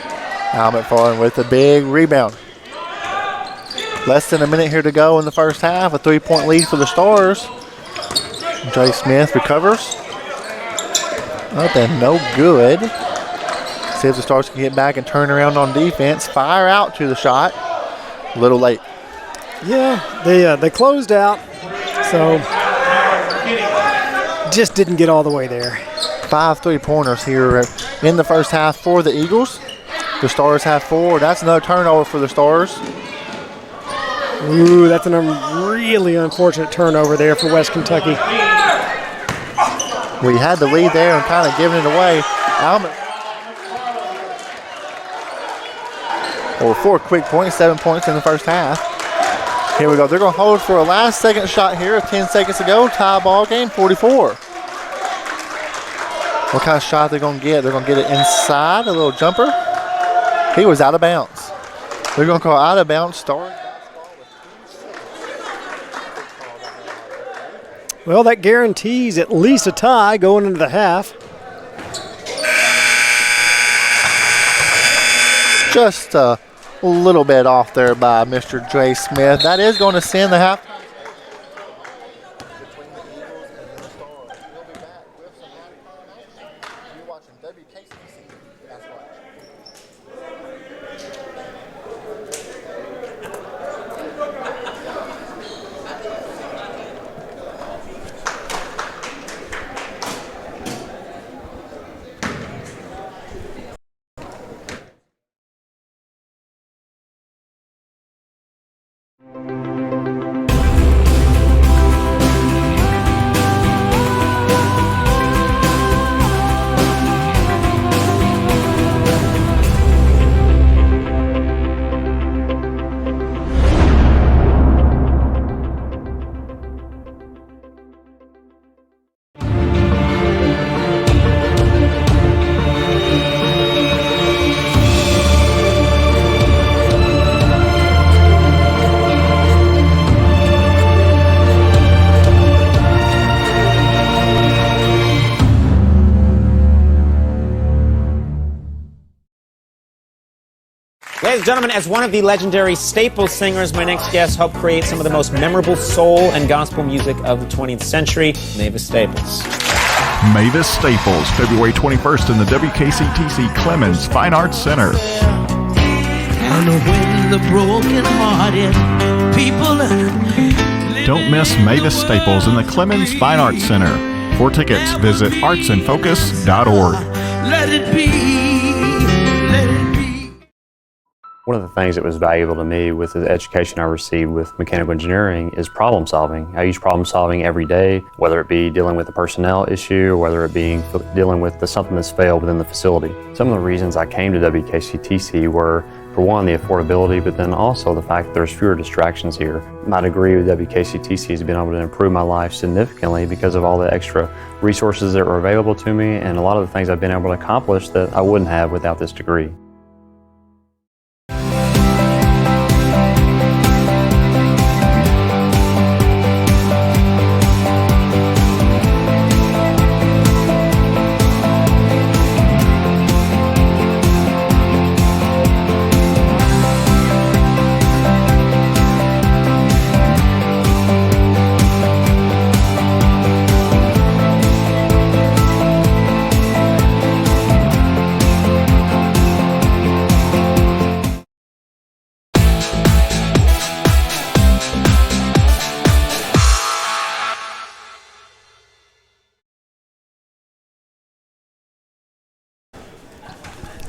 S1: Al McFarland with a big rebound. Less than a minute here to go in the first half. A 3-point lead for the Stars. Jay Smith recovers. Up and no good. See if the Stars can get back and turn around on defense. Fire out to the shot. A little late.
S2: Yeah, they closed out, so just didn't get all the way there.
S1: 5 3-pointers here in the first half for the Eagles. The Stars have 4. That's another turnover for the Stars.
S2: Ooh, that's a really unfortunate turnover there for West Kentucky.
S1: We had the lead there and kind of giving it away. Or 4 quick points, 7 points in the first half. Here we go. They're going to hold for a last second shot here. 10 seconds to go. Tie ball game, 44. What kind of shot they're going to get? They're going to get it inside, a little jumper. He was out of bounds. They're going to call out of bounds. Stars.
S2: Well, that guarantees at least a tie going into the half.
S1: Just a little bit off there by Mr. Dre Smith. That is going to send the half. You're watching WKCTC. That's right.
S3: Ladies and gentlemen, as one of the legendary Staples singers, my next guest helped create some of the most memorable soul and gospel music of the 20th century, Mavis Staples.
S4: Mavis Staples, February 21st in the WKCTC Clemens Fine Arts Center.
S5: And when the broken-hearted people
S4: Don't miss Mavis Staples in the Clemens Fine Arts Center. For tickets, visit artsandfocus.org.
S5: let it be, let it be.
S8: One of the things that was valuable to me with the education I received with mechanical engineering is problem solving. I use problem solving every day, whether it be dealing with a personnel issue or whether it be dealing with something that's failed within the facility. Some of the reasons I came to WKCTC were, for one, the affordability, but then also the fact that there's fewer distractions here. My degree with WKCTC has been able to improve my life significantly because of all the extra resources that were available to me and a lot of the things I've been able to accomplish that I wouldn't have without this degree.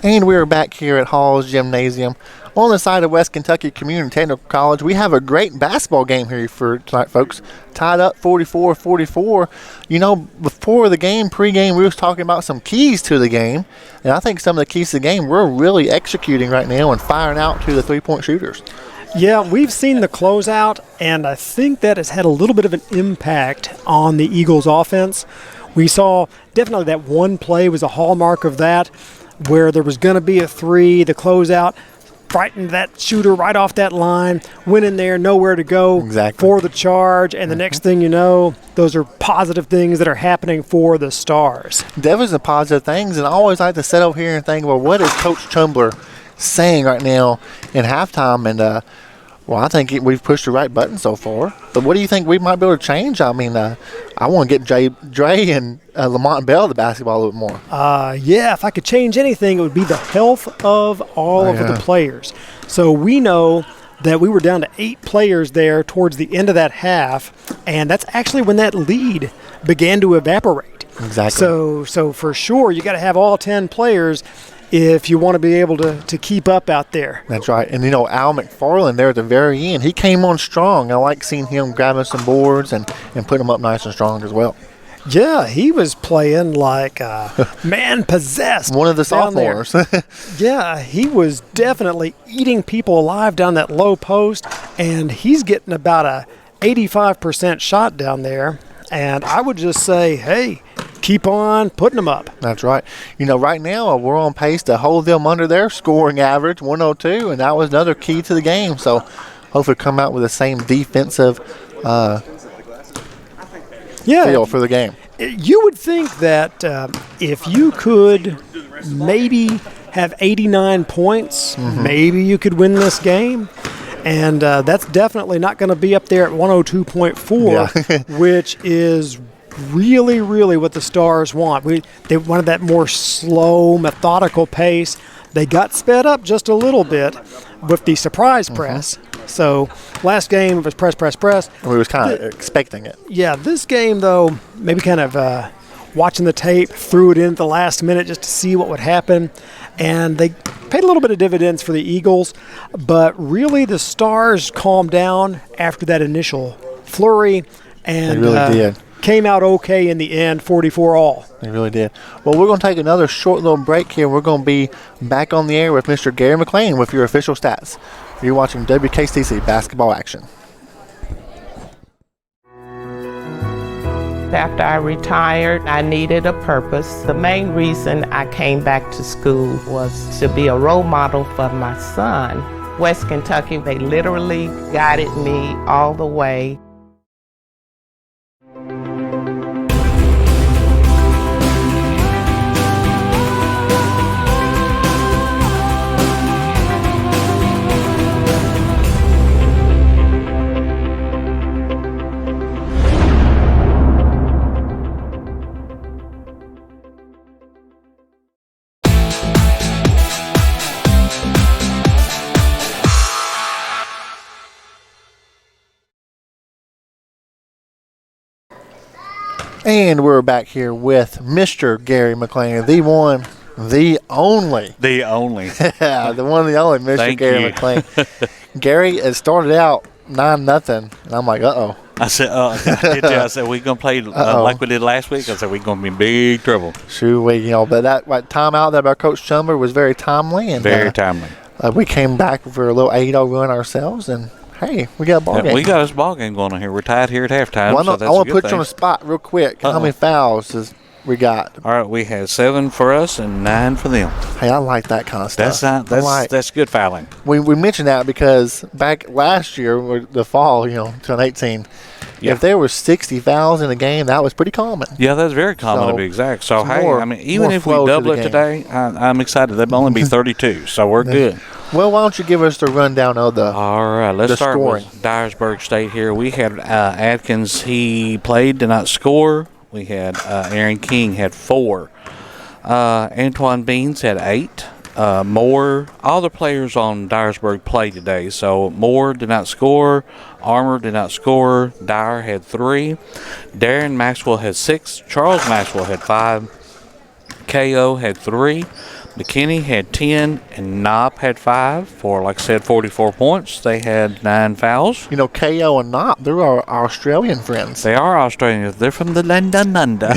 S1: And we are back here at Hall's Gymnasium on the side of West Kentucky Community Technical College. We have a great basketball game here for tonight, folks. Tied up 44-44. You know, before the game, pregame, we was talking about some keys to the game. And I think some of the keys to the game we're really executing right now and firing out to the three-point shooters.
S2: Yeah, we've seen the closeout, and I think that has had a little bit of an impact on the Eagles' offense. We saw definitely that one play was a hallmark of that, where there was going to be a three, the closeout, frightened that shooter right off that line, went in there, nowhere to go for the charge, and the next thing you know, those are positive things that are happening for the Stars.
S1: Definitely some positive things, and I always like to sit over here and think, well, what is Coach Chumbler saying right now in halftime? And well, I think we've pushed the right button so far. But what do you think we might be able to change? I mean, I want to get Dre and Lamont Bell the basketball a little bit more.
S2: Yeah, if I could change anything, it would be the health of all of the players. So we know that we were down to 8 players there towards the end of that half, and that's actually when that lead began to evaporate.
S1: Exactly.
S2: So for sure, you got to have all 10 players if you want to be able to keep up out there.
S1: That's right. And, you know, Al McFarland there at the very end, he came on strong. I like seeing him grabbing some boards and putting them up nice and strong as well.
S2: Yeah, he was playing like man possessed.
S1: One of the sophomores.
S2: Yeah, he was definitely eating people alive down that low post, and he's getting about a 85% shot down there. And I would just say, hey, keep on putting them up.
S1: That's right. You know, right now we're on pace to hold them under their scoring average, 102, and that was another key to the game. So hopefully come out with the same defensive feel for the game.
S2: You would think that if you could maybe have 89 points, maybe you could win this game. And that's definitely not going to be up there at 102.4, which is really, really what the Stars want. They wanted that more slow, methodical pace. They got sped up just a little bit with the surprise press. So last game it was press.
S1: We was kind of expecting it.
S2: Yeah, this game, though, maybe kind of watching the tape, threw it in at the last minute just to see what would happen. And they paid a little bit of dividends for the Eagles, but really the Stars calmed down after that initial flurry and
S1: they really did.
S2: Came out okay in the end, 44-all.
S1: They really did. Well, we're going to take another short little break here. We're going to be back on the air with Mr. Gary McLean with your official stats. You're watching WKCTC basketball action.
S9: After I retired, I needed a purpose. The main reason I came back to school was to be a role model for my son. West Kentucky, they literally guided me all the way.
S1: And we're back here with Mr. Gary McLean, the one, The only.
S10: Yeah,
S1: the one, the only, Mr.
S10: Thank
S1: Gary
S10: you.
S1: McLean. Gary, it started out 9-0, and I'm like, uh-oh.
S10: I said, I said, we're going to play like we did last week. I said, we're going to be in big trouble.
S1: Sure, but that timeout that by Coach Chumber was very timely. And
S10: Very timely.
S1: We came back for a little 8-0 run ourselves, and hey, we got a ball game.
S10: We got this ball game going on here. We're tied here at halftime.
S1: Well,
S10: so that's
S1: I want
S10: a
S1: to
S10: good
S1: put you on the
S10: thing.
S1: spot real quick. How many fouls does we got?
S10: All right, we had 7 for us and 9 for them.
S1: Hey, I like that kind of stuff.
S10: That's good fouling.
S1: We mentioned that because back last year, the fall, 2018,
S10: Yeah.
S1: if there were 60 fouls in a game, that was pretty common.
S10: Yeah, that's very common to be exact. So, hey,
S1: more-
S10: I mean, even
S1: more
S10: if we
S1: flow to
S10: double
S1: the
S10: it
S1: game.
S10: today, I'm excited. There'll only be 32, so we're good.
S1: Well, why don't you give us the rundown of the
S10: All right, let's
S1: the
S10: start
S1: scoring.
S10: with Dyersburg State here. We had Atkins, he played, did not score. We had Aaron King had 4. Antoine Beans had 8. Moore, all the players on Dyersburg played today. So Moore did not score. Armour did not score. Dyer had 3. Darren Maxwell had 6. Charles Maxwell had 5. KO had 3. McKinney had 10, and Knopp had 5 for, like I said, 44 points. They had 9 fouls.
S1: KO and Knopp, they're our Australian friends.
S10: They are Australians. They're from the London Nunda.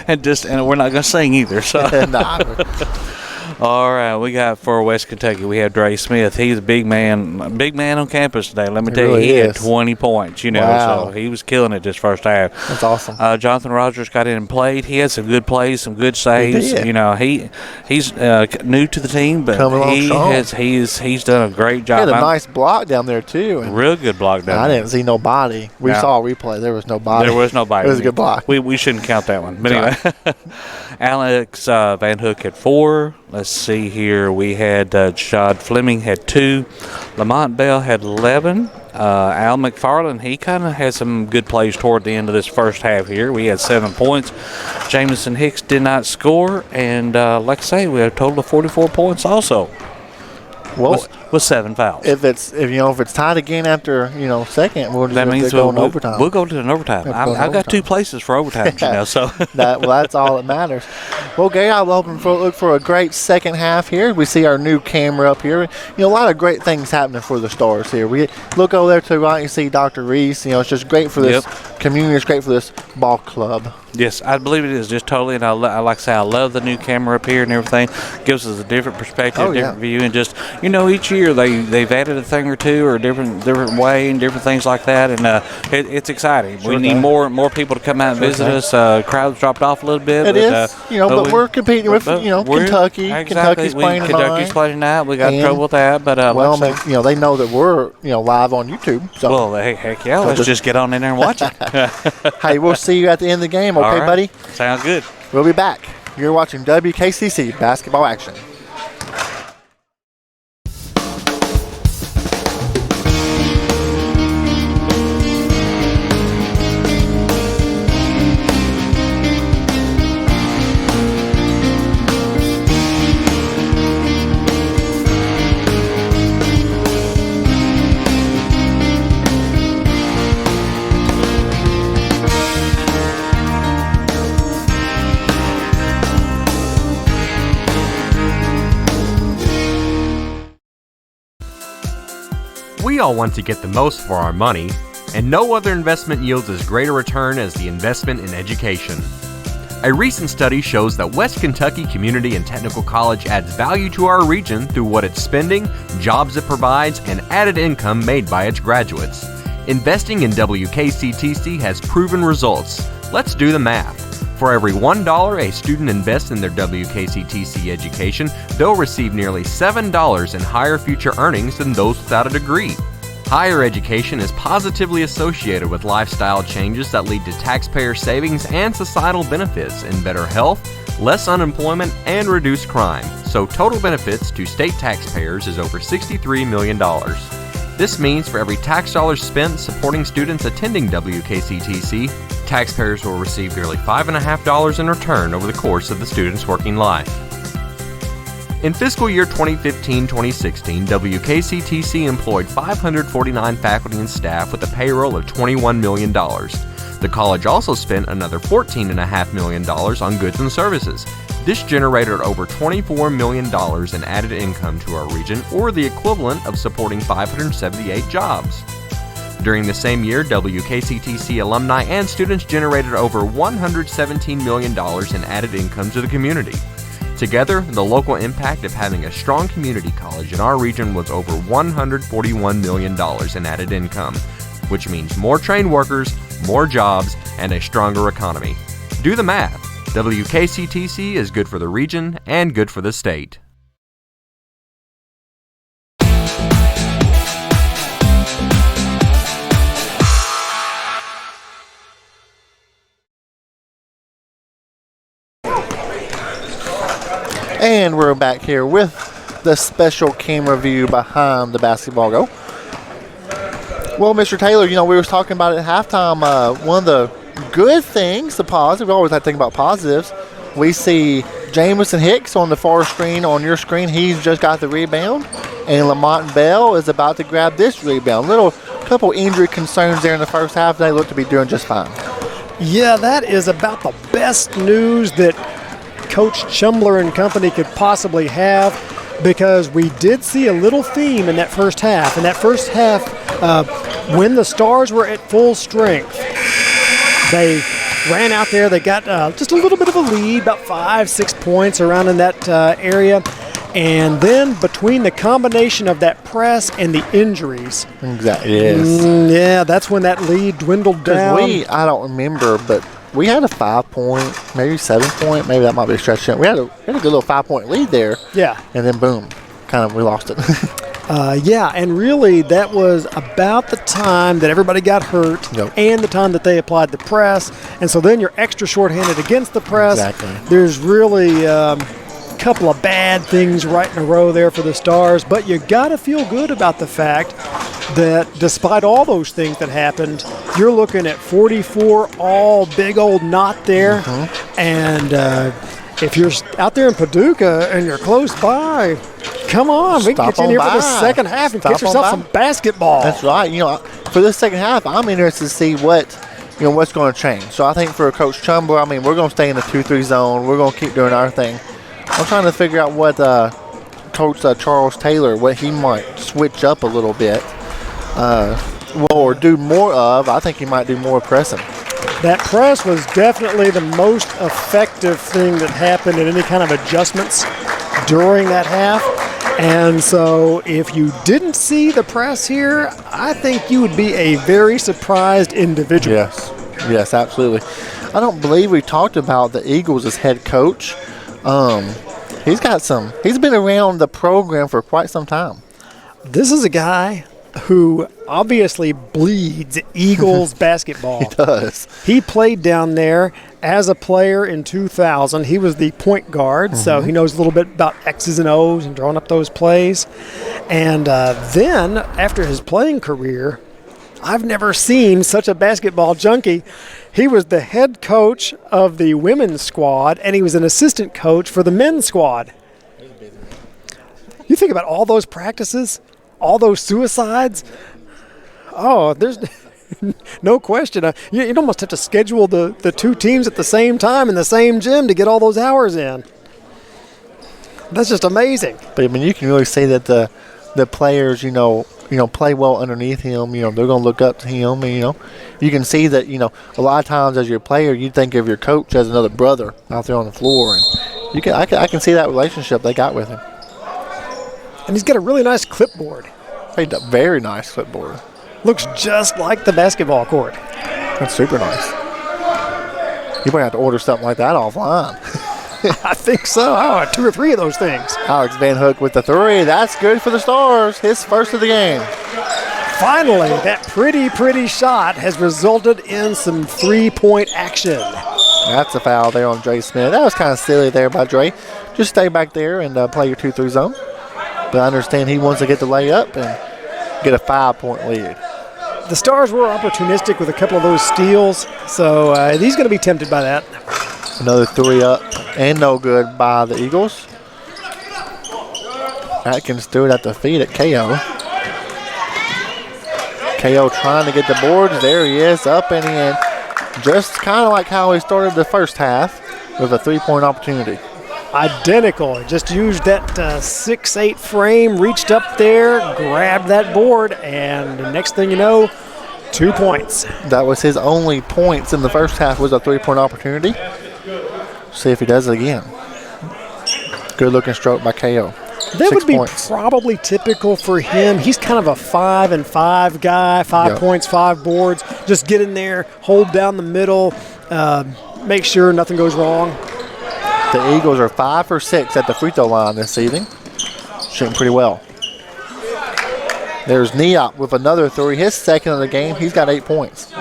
S10: and we're not going to sing either. So. All right, we got for West Kentucky, we have Dre Smith. He's a big man on campus today. Let me tell you, he had 20 points,
S1: Wow.
S10: so he was killing it this first half.
S1: That's awesome.
S10: Jonathan Rogers got in and played. He had some good plays, some good saves.
S1: He did.
S10: He's new to the team, but
S1: Coming along strong.
S10: he's done a great
S1: He
S10: job.
S1: had a nice block down there, too. And
S10: real good block down
S1: I
S10: there.
S1: didn't see nobody. We
S10: No.
S1: saw a replay. There was nobody.
S10: There was nobody.
S1: It was a good block.
S10: We shouldn't count that one. But anyway, Alex Van Hook had 4. Let's see here. We had Shad Fleming had 2. Lamont Bell had 11. Al McFarland, he kind of had some good plays toward the end of this first half here. We had 7 points. Jameson Hicks did not score. And like I say, we had a total of 44 points also.
S1: Well,
S10: with 7 fouls.
S1: if it's tied again after second, we'll just
S10: That means
S1: go in
S10: we'll
S1: overtime.
S10: We'll go to an overtime.
S1: Yeah, we'll go
S10: I've got
S1: overtime.
S10: 2 places for overtime, so.
S1: That's all that matters. Well, Gary, I'm hoping look for a great second half here. We see our new camera up here. A lot of great things happening for the Stars here. We look over there to the right, you see Dr. Reese. It's just great for this community. It's great for this ball club.
S10: Yes, I believe it is just totally, and I like I say, I love the new camera up here and everything. Gives us a different perspective, different view, and just each year they've added a thing or two or a different way and different things like that, and it's exciting. We need more people to come out and visit us. Crowds dropped off a little bit.
S1: It is, but we're competing with Kentucky. Kentucky's playing tonight.
S10: Kentucky's playing tonight. We got trouble with that, but
S1: they know that we're live on YouTube. So
S10: well, heck yeah, let's just get on in there and watch it.
S1: Hey, we'll see you at the end of the game. Okay,
S10: All right.
S1: buddy?
S10: Sounds good.
S1: We'll be back. You're watching WKCC Basketball Action.
S11: We all want to get the most for our money, and no other investment yields as great a return as the investment in education. A recent study shows that West Kentucky Community and Technical College adds value to our region through what it's spending, jobs it provides, and added income made by its graduates. Investing in WKCTC has proven results. Let's do the math. For every $1 a student invests in their WKCTC education, they'll receive nearly $7 in higher future earnings than those without a degree. Higher education is positively associated with lifestyle changes that lead to taxpayer savings and societal benefits in better health, less unemployment, and reduced crime. So total benefits to state taxpayers is over $63 million. This means for every tax dollar spent supporting students attending WKCTC, taxpayers will receive nearly $5.50 in return over the course of the student's working life. In fiscal year 2015-2016, WKCTC employed 549 faculty and staff with a payroll of $21 million. The college also spent another $14.5 million on goods and services. This generated over $24 million in added income to our region, or the equivalent of supporting 578 jobs. During the same year, WKCTC alumni and students generated over $117 million in added income to the community. Together, the local impact of having a strong community college in our region was over $141 million in added income, which means more trained workers, more jobs, and a stronger economy. Do the math. WKCTC is good for the region and good for the state.
S1: And we're back here with the special camera view behind the basketball goal. Well, Mr. Taylor, we were talking about it at halftime. One of the good things, the positive, we always have to think about positives. We see Jamison Hicks on the far screen, on your screen. He's just got the rebound. And Lamont Bell is about to grab this rebound. Couple injury concerns there in the first half. They look to be doing just fine.
S2: Yeah, that is about the best news that Coach Chumbler and company could possibly have, because we did see a little theme in that first half. In that first half, when the Stars were at full strength, they ran out there. They got just a little bit of a lead, about 5-6 points around in that area. And then between the combination of that press and the injuries,
S1: exactly, yes.
S2: Yeah, that's when that lead dwindled down.
S1: I don't remember, but we had a 5-point, maybe 7-point, maybe that might be a stretch. We had a good little 5-point lead there.
S2: Yeah.
S1: And then boom, we lost it.
S2: Yeah, and really that was about the time that everybody got hurt.
S1: Yep.
S2: And the time that they applied the press. And so then you're extra shorthanded against the press.
S1: Exactly.
S2: There's really a couple of bad things right in a row there for the Stars, but you got to feel good about the fact that despite all those things that happened, you're looking at 44 all, big old knot there.
S1: Mm-hmm.
S2: And if you're out there in Paducah and you're close by, come on, we can get you in here for the second half and get yourself some basketball.
S1: That's right. For this second half, I'm interested to see what's going to change. So I think for Coach Chumbler, we're going to stay in the 2-3 zone. We're going to keep doing our thing. I'm trying to figure out what Coach Charles Taylor, what he might switch up a little bit, or do more of. I think he might do more pressing.
S2: That press was definitely the most effective thing that happened in any kind of adjustments during that half. And so if you didn't see the press here, I think you would be a very surprised individual.
S1: Yes, absolutely. I don't believe we talked about the Eagles as head coach. He's been around the program for quite some time.
S2: This is a guy who obviously bleeds Eagles basketball.
S1: He does.
S2: He played down there as a player in 2000. He was the point guard, so he knows a little bit about X's and O's and drawing up those plays. And then, after his playing career, I've never seen such a basketball junkie. He was the head coach of the women's squad, and he was an assistant coach for the men's squad. You think about all those practices, all those suicides. Oh, there's no question. You'd almost have to schedule the two teams at the same time in the same gym to get all those hours in. That's just amazing.
S1: But you can really see that the players, play well underneath him. They're going to look up to him. And, you can see that, a lot of times as your player, you think of your coach as another brother out there on the floor. And I can see that relationship they got with him.
S2: And he's got a really nice clipboard.
S1: Very nice clipboard.
S2: Looks just like the basketball court.
S1: That's super nice. You might have to order something like that offline.
S2: I think so. 2 or 3 of those things.
S1: Alex Van Hook with the 3. That's good for the Stars. His first of the game.
S2: Finally, that pretty shot has resulted in some 3-point action.
S1: That's a foul there on Dre Smith. That was kind of silly there by Dre. Just stay back there and play your 2-3 zone. But I understand he wants to get the layup and get a 5-point lead.
S2: The Stars were opportunistic with a couple of those steals, so he's going to be tempted by that.
S1: Another 3 up and no good by the Eagles. Atkins threw it at the feet at KO. KO trying to get the boards. There he is, up and in. Just kind of like how he started the first half with a 3-point opportunity.
S2: identical. Just used that 6'8" frame, reached up there, grabbed that board, and the next thing you know, 2 points.
S1: That was his only points in the first half, was a 3-point opportunity. See if he does it again. Good looking stroke by KO.
S2: That would be probably typical for him. He's kind of a 5 and 5 guy, 5 points, 5 boards. Just get in there, hold down the middle, make sure nothing goes wrong.
S1: The Eagles are 5 for 6 at the free throw line this evening. Shooting pretty well. There's Neop with another 3, his second of the game. He's got 8 points.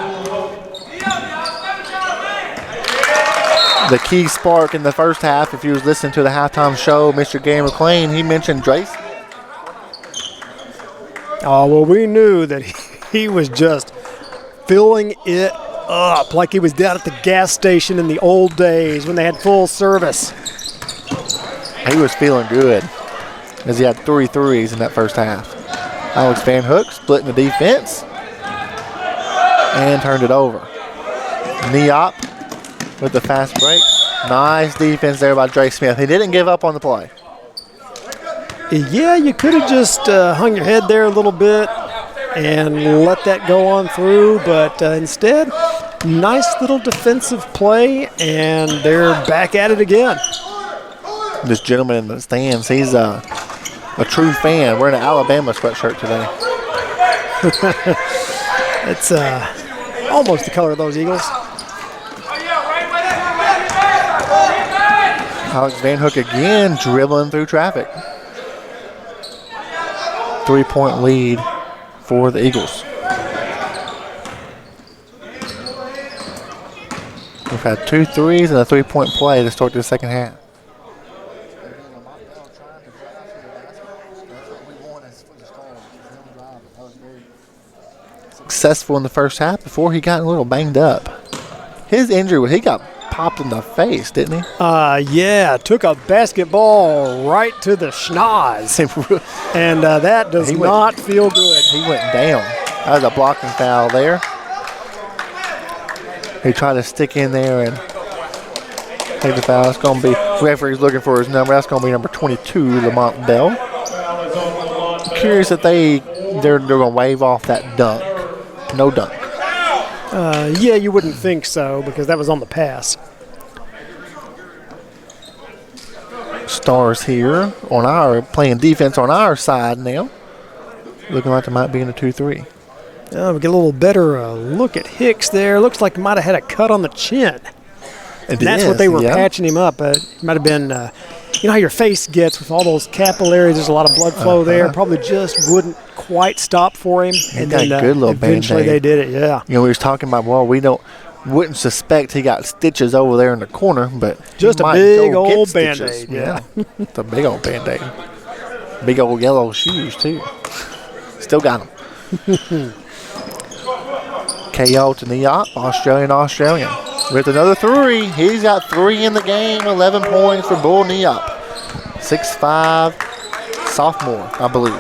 S1: The key spark in the first half, if you was listening to the halftime show, Mr. Gary McLean, he mentioned Drace.
S2: Oh, well, we knew that he was just filling it up like he was down at the gas station in the old days when they had full service.
S1: He was feeling good as he had 3 threes in that first half. Alex Van Hook splitting the defense and turned it over. Neop with the fast break. Nice defense there by Dre Smith. He didn't give up on the play.
S2: Yeah, you could have just hung your head there a little bit and let that go on through, but instead, nice little defensive play, and they're back at it again.
S1: This gentleman in the stands, he's a true fan. Wearing an Alabama sweatshirt today.
S2: It's almost the color of those Eagles.
S1: Alex Van Hook again dribbling through traffic. 3-point lead for the Eagles. We've had 2 threes and a 3-point play to start the second half. Successful in the first half before he got a little banged up. His injury, he got popped in the face, didn't he?
S2: Yeah, took a basketball right to the schnoz. And that does not feel good.
S1: He went down. That was a blocking foul there. He tried to stick in there and take the foul. It's going to be, referee's looking for his number. That's going to be number 22, Lamont Bell. I'm curious if they're going to wave off that dunk. No dunk.
S2: Yeah, you wouldn't think so because that was on the pass.
S1: Stars here playing defense on our side now. Looking like they might be in a 2-3.
S2: We get a little better look at Hicks there. Looks like he might have had a cut on the chin. That's what they were patching him up. It might have been, you know how your face gets with all those capillaries. There's a lot of blood flow there. Probably just wouldn't quite stop for him.
S1: And then good little
S2: eventually they did it, yeah.
S1: You know, we was talking about, well, wouldn't suspect he got stitches over there in the corner, but
S2: just a big old Band-Aid.
S1: Yeah. It's a big old Band-Aid. Big old yellow shoes, too. Still got them. KO to Neop, Australian. With another 3. He's got 3 in the game, 11 points for Bull Neop. 6'5", sophomore, I believe.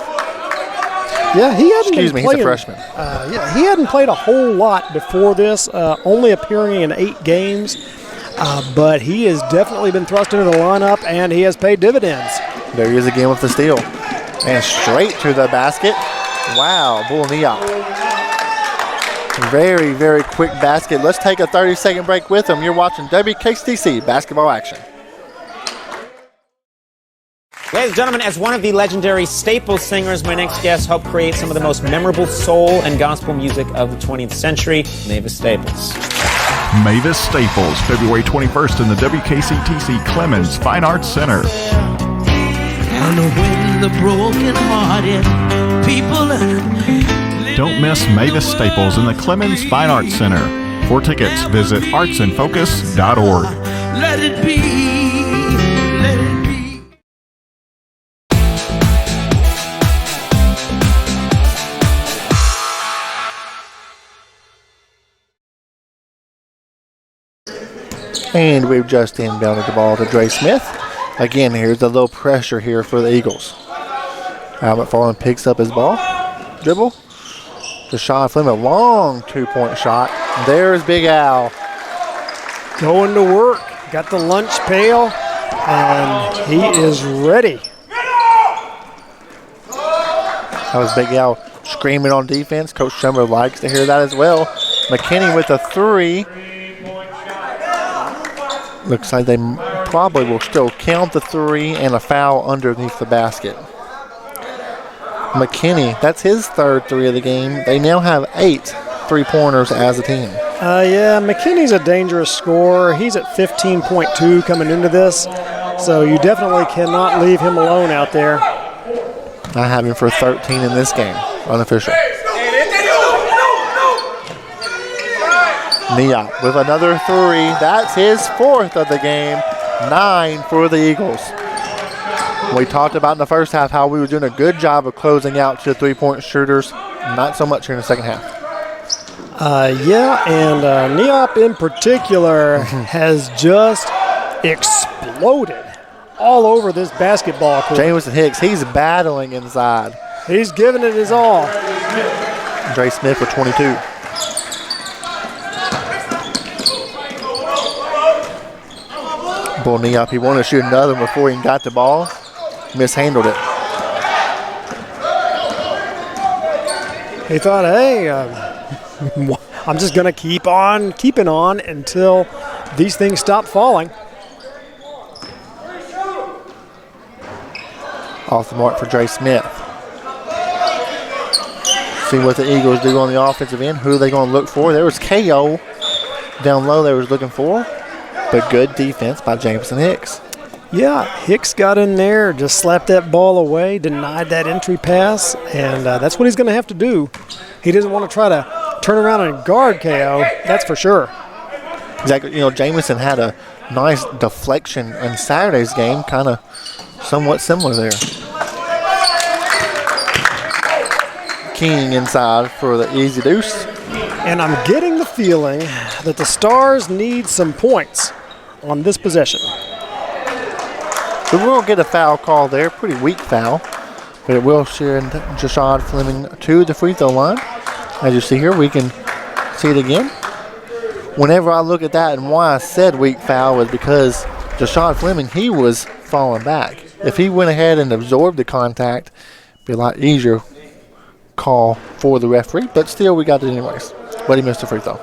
S2: Yeah, he hadn't
S1: Excuse me, he's a freshman.
S2: Yeah, he hadn't played a whole lot before this, only appearing in 8 games. But he has definitely been thrust into the lineup, and he has paid dividends.
S1: There he is again with the steal. And straight to the basket. Wow, Bull Neop. Very, very quick basket. Let's take a 30-second break with him. You're watching WKCTC basketball action.
S3: Ladies and gentlemen, as one of the legendary Staples singers, my next guest helped create some of the most memorable soul and gospel music of the 20th century, Mavis Staples.
S4: Mavis Staples, February 21st in the WKCTC Clemens Fine Arts Center.
S5: And when the broken-hearted people...
S4: Don't miss Mavis Staples in the Clemens Fine Arts Center. For tickets, visit artsandfocus.org.
S5: Let it be, let it be.
S1: And we've just inbounded the ball to Dre Smith. Again, here's a little pressure here for the Eagles. Albert Farland picks up his ball. Dribble. Deshaun Fleming, long 2-point shot. There's Big Al.
S2: Going to work. Got the lunch pail. and he is ready.
S1: That was Big Al screaming on defense. Coach Schumber likes to hear that as well. McKinney with a 3. Looks like they probably will still count the 3 and a foul underneath the basket. McKinney, that's his third 3 of the game. They now have 8 3-pointers as a team.
S2: Yeah, McKinney's a dangerous scorer. He's at 15.2 coming into this, so you definitely cannot leave him alone out there.
S1: I have him for 13 in this game, unofficial. Neop with another 3. That's his 4th of the game. 9 for the Eagles. We talked about in the first half how we were doing a good job of closing out to the 3-point shooters. Not so much here in the second half.
S2: Yeah, and Neop in particular has just exploded all over this basketball court.
S1: Jameson Hicks, he's battling inside.
S2: He's giving it his all.
S1: Dre Smith for 22. Bull Neop, he wanted to shoot another one before he got the ball. Mishandled it.
S2: He thought, hey, I'm just going to keep on keeping on until these things stop falling.
S1: Off the mark for Dre Smith. See what the Eagles do on the offensive end. Who are they going to look for? There was KO down low they was looking for. But good defense by Jameson Hicks.
S2: Yeah, Hicks got in there, just slapped that ball away, denied that entry pass, and that's what he's going to have to do. He doesn't want to try to turn around and guard KO, that's for sure.
S1: Exactly. You know, Jameson had a nice deflection in Saturday's game, kind of somewhat similar there. King inside for the easy deuce.
S2: And I'm getting the feeling that the Stars need some points on this possession.
S1: We will get a foul call there, pretty weak foul, but it will send Jashad Fleming to the free throw line. As you see here, we can see it again. Whenever I look at that and why I said weak foul was because Jashad Fleming, he was falling back. If he went ahead and absorbed the contact, it'd be a lot easier call for the referee, but still we got it anyways. But he missed a free throw.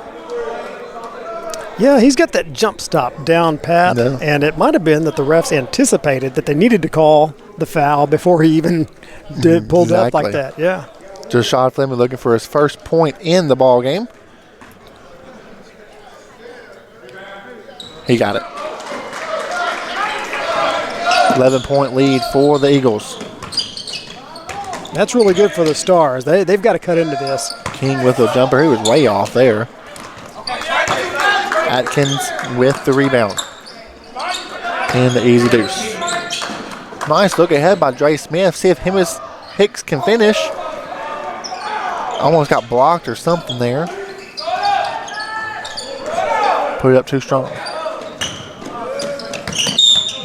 S2: Yeah, he's got that jump stop down pat, and it might have been that the refs anticipated that they needed to call the foul before he even pulled up like that. Yeah.
S1: Jashad Fleming looking for his first point in the ball game. He got it. 11-point lead for the Eagles.
S2: That's really good for the Stars. They've got to cut into this.
S1: King with a jumper. He was way off there. Atkins with the rebound. And the easy deuce. Nice look ahead by Dre Smith. See if Hicks can finish. Almost got blocked or something there. Put it up too strong.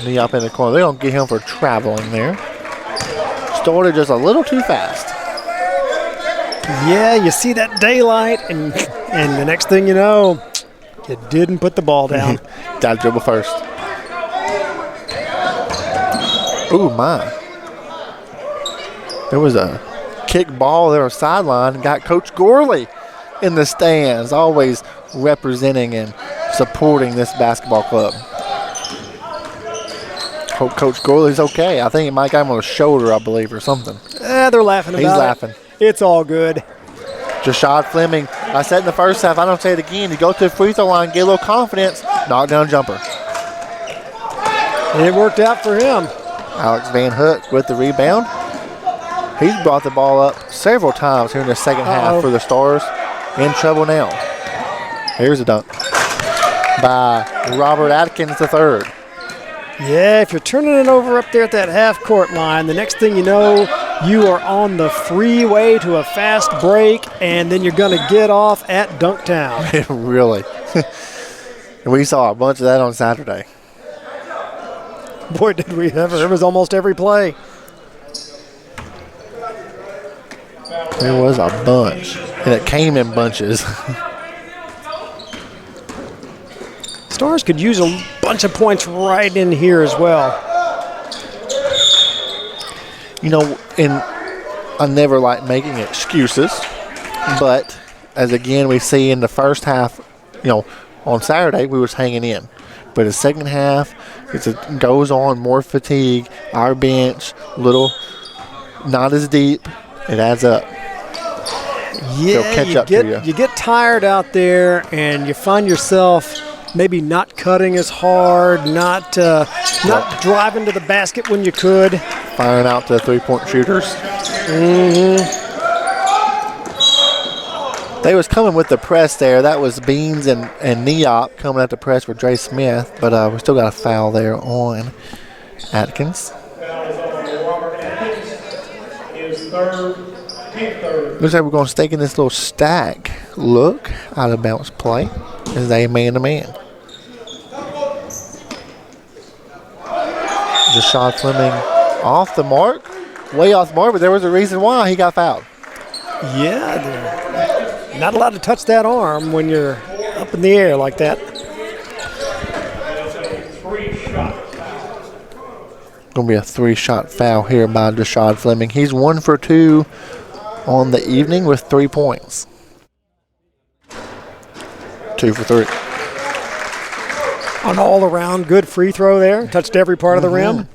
S1: Knee up in the corner. They're going to get him for traveling there. Started just a little too fast.
S2: Yeah, you see that daylight, and the next thing you know, you didn't put the ball down.
S1: Got to dribble first. Ooh, my. There was a kick ball there on the sideline. Got Coach Gorley in the stands, always representing and supporting this basketball club. Hope Coach Gorley's okay. I think he might got him on his shoulder, I believe, or something.
S2: They're laughing about it.
S1: He's laughing.
S2: It's all good.
S1: Jashad Fleming, I said in the first half, I don't say it again, you go to the free throw line, get a little confidence, knock down jumper.
S2: It worked out for him.
S1: Alex Van Hook with the rebound. He's brought the ball up several times here in the second half for the Stars. In trouble now. Here's a dunk by Robert Atkins III.
S2: Yeah, if you're turning it over up there at that half-court line, the next thing you know, you are on the freeway to a fast break, and then you're going to get off at Dunktown.
S1: Really. We saw a bunch of that on Saturday.
S2: Boy, did we ever. It was almost every play.
S1: There was a bunch, and it came in bunches.
S2: Stars could use a bunch of points right in here as well.
S1: You know, and I never like making excuses, but as again we see in the first half, you know, on Saturday we was hanging in. But the second half, it goes on, more fatigue. Our bench, little, not as deep. It adds up.
S2: Yeah,
S1: They'll catch up to you.
S2: You get tired out there, and you find yourself maybe not cutting as hard, not driving to the basket when you could.
S1: Firing out the three-point shooters.
S2: Mm-hmm.
S1: They was coming with the press there. That was Beans and Neop coming at the press for Dre Smith, but we still got a foul there on Atkins. Looks like we're going to stake in this little stack look out of bounce play as they man-to-man. Jashad Fleming off the mark, way off the mark, but there was a reason why he got fouled.
S2: Yeah, not allowed to touch that arm when you're up in the air like that.
S1: Going to be a 3-shot foul here by Jashad Fleming. He's 1 for 2 on the evening with 3 points. 2 for 3.
S2: An all-around good free throw there. Touched every part of the rim.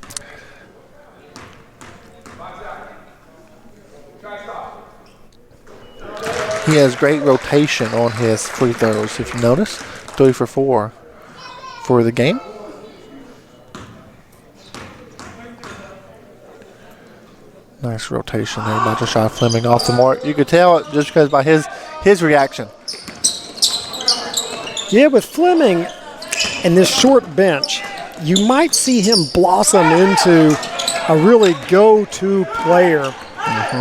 S1: He has great rotation on his free throws, if you notice. 3 for 4 for the game. Nice rotation there by Jashad Fleming off the mark. You could tell it just because by his reaction.
S2: Yeah, with Fleming and this short bench, you might see him blossom into a really go-to player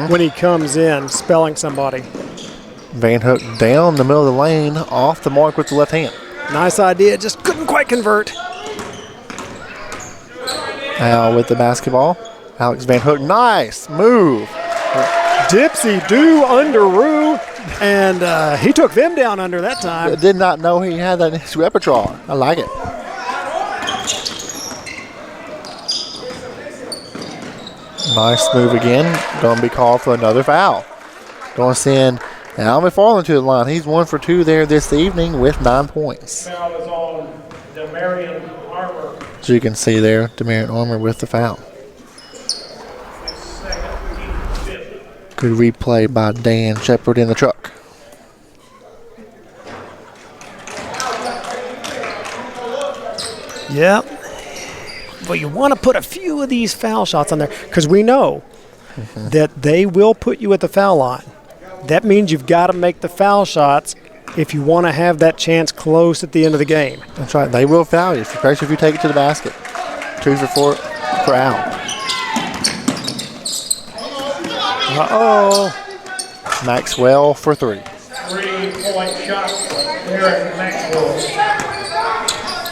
S2: when he comes in, spelling somebody.
S1: Van Hook down the middle of the lane, off the mark with the left hand.
S2: Nice idea, just couldn't quite convert.
S1: Al with the basketball. Alex Van Hook, nice move.
S2: Dipsy-do under-roo, and he took them down under that time.
S1: Did not know he had that in his repertoire. I like it. Nice move again. Going to be called for another foul. Going to send Al McFarland to the line. He's 1 for 2 there this evening with 9 points.
S12: Foul is on Demarion Armour.
S1: So you can see there, Demarion Armour with the foul. Good replay by Dan Shepard in the truck.
S2: Yep. Well, you want to put a few of these foul shots on there because we know that they will put you at the foul line. That means you've got to make the foul shots if you want to have that chance close at the end of the game.
S1: That's right. They will foul you, especially if you take it to the basket. 2 for 4 for Al. Uh-oh. Maxwell for 3.
S12: 3-point shot, Eric Maxwell.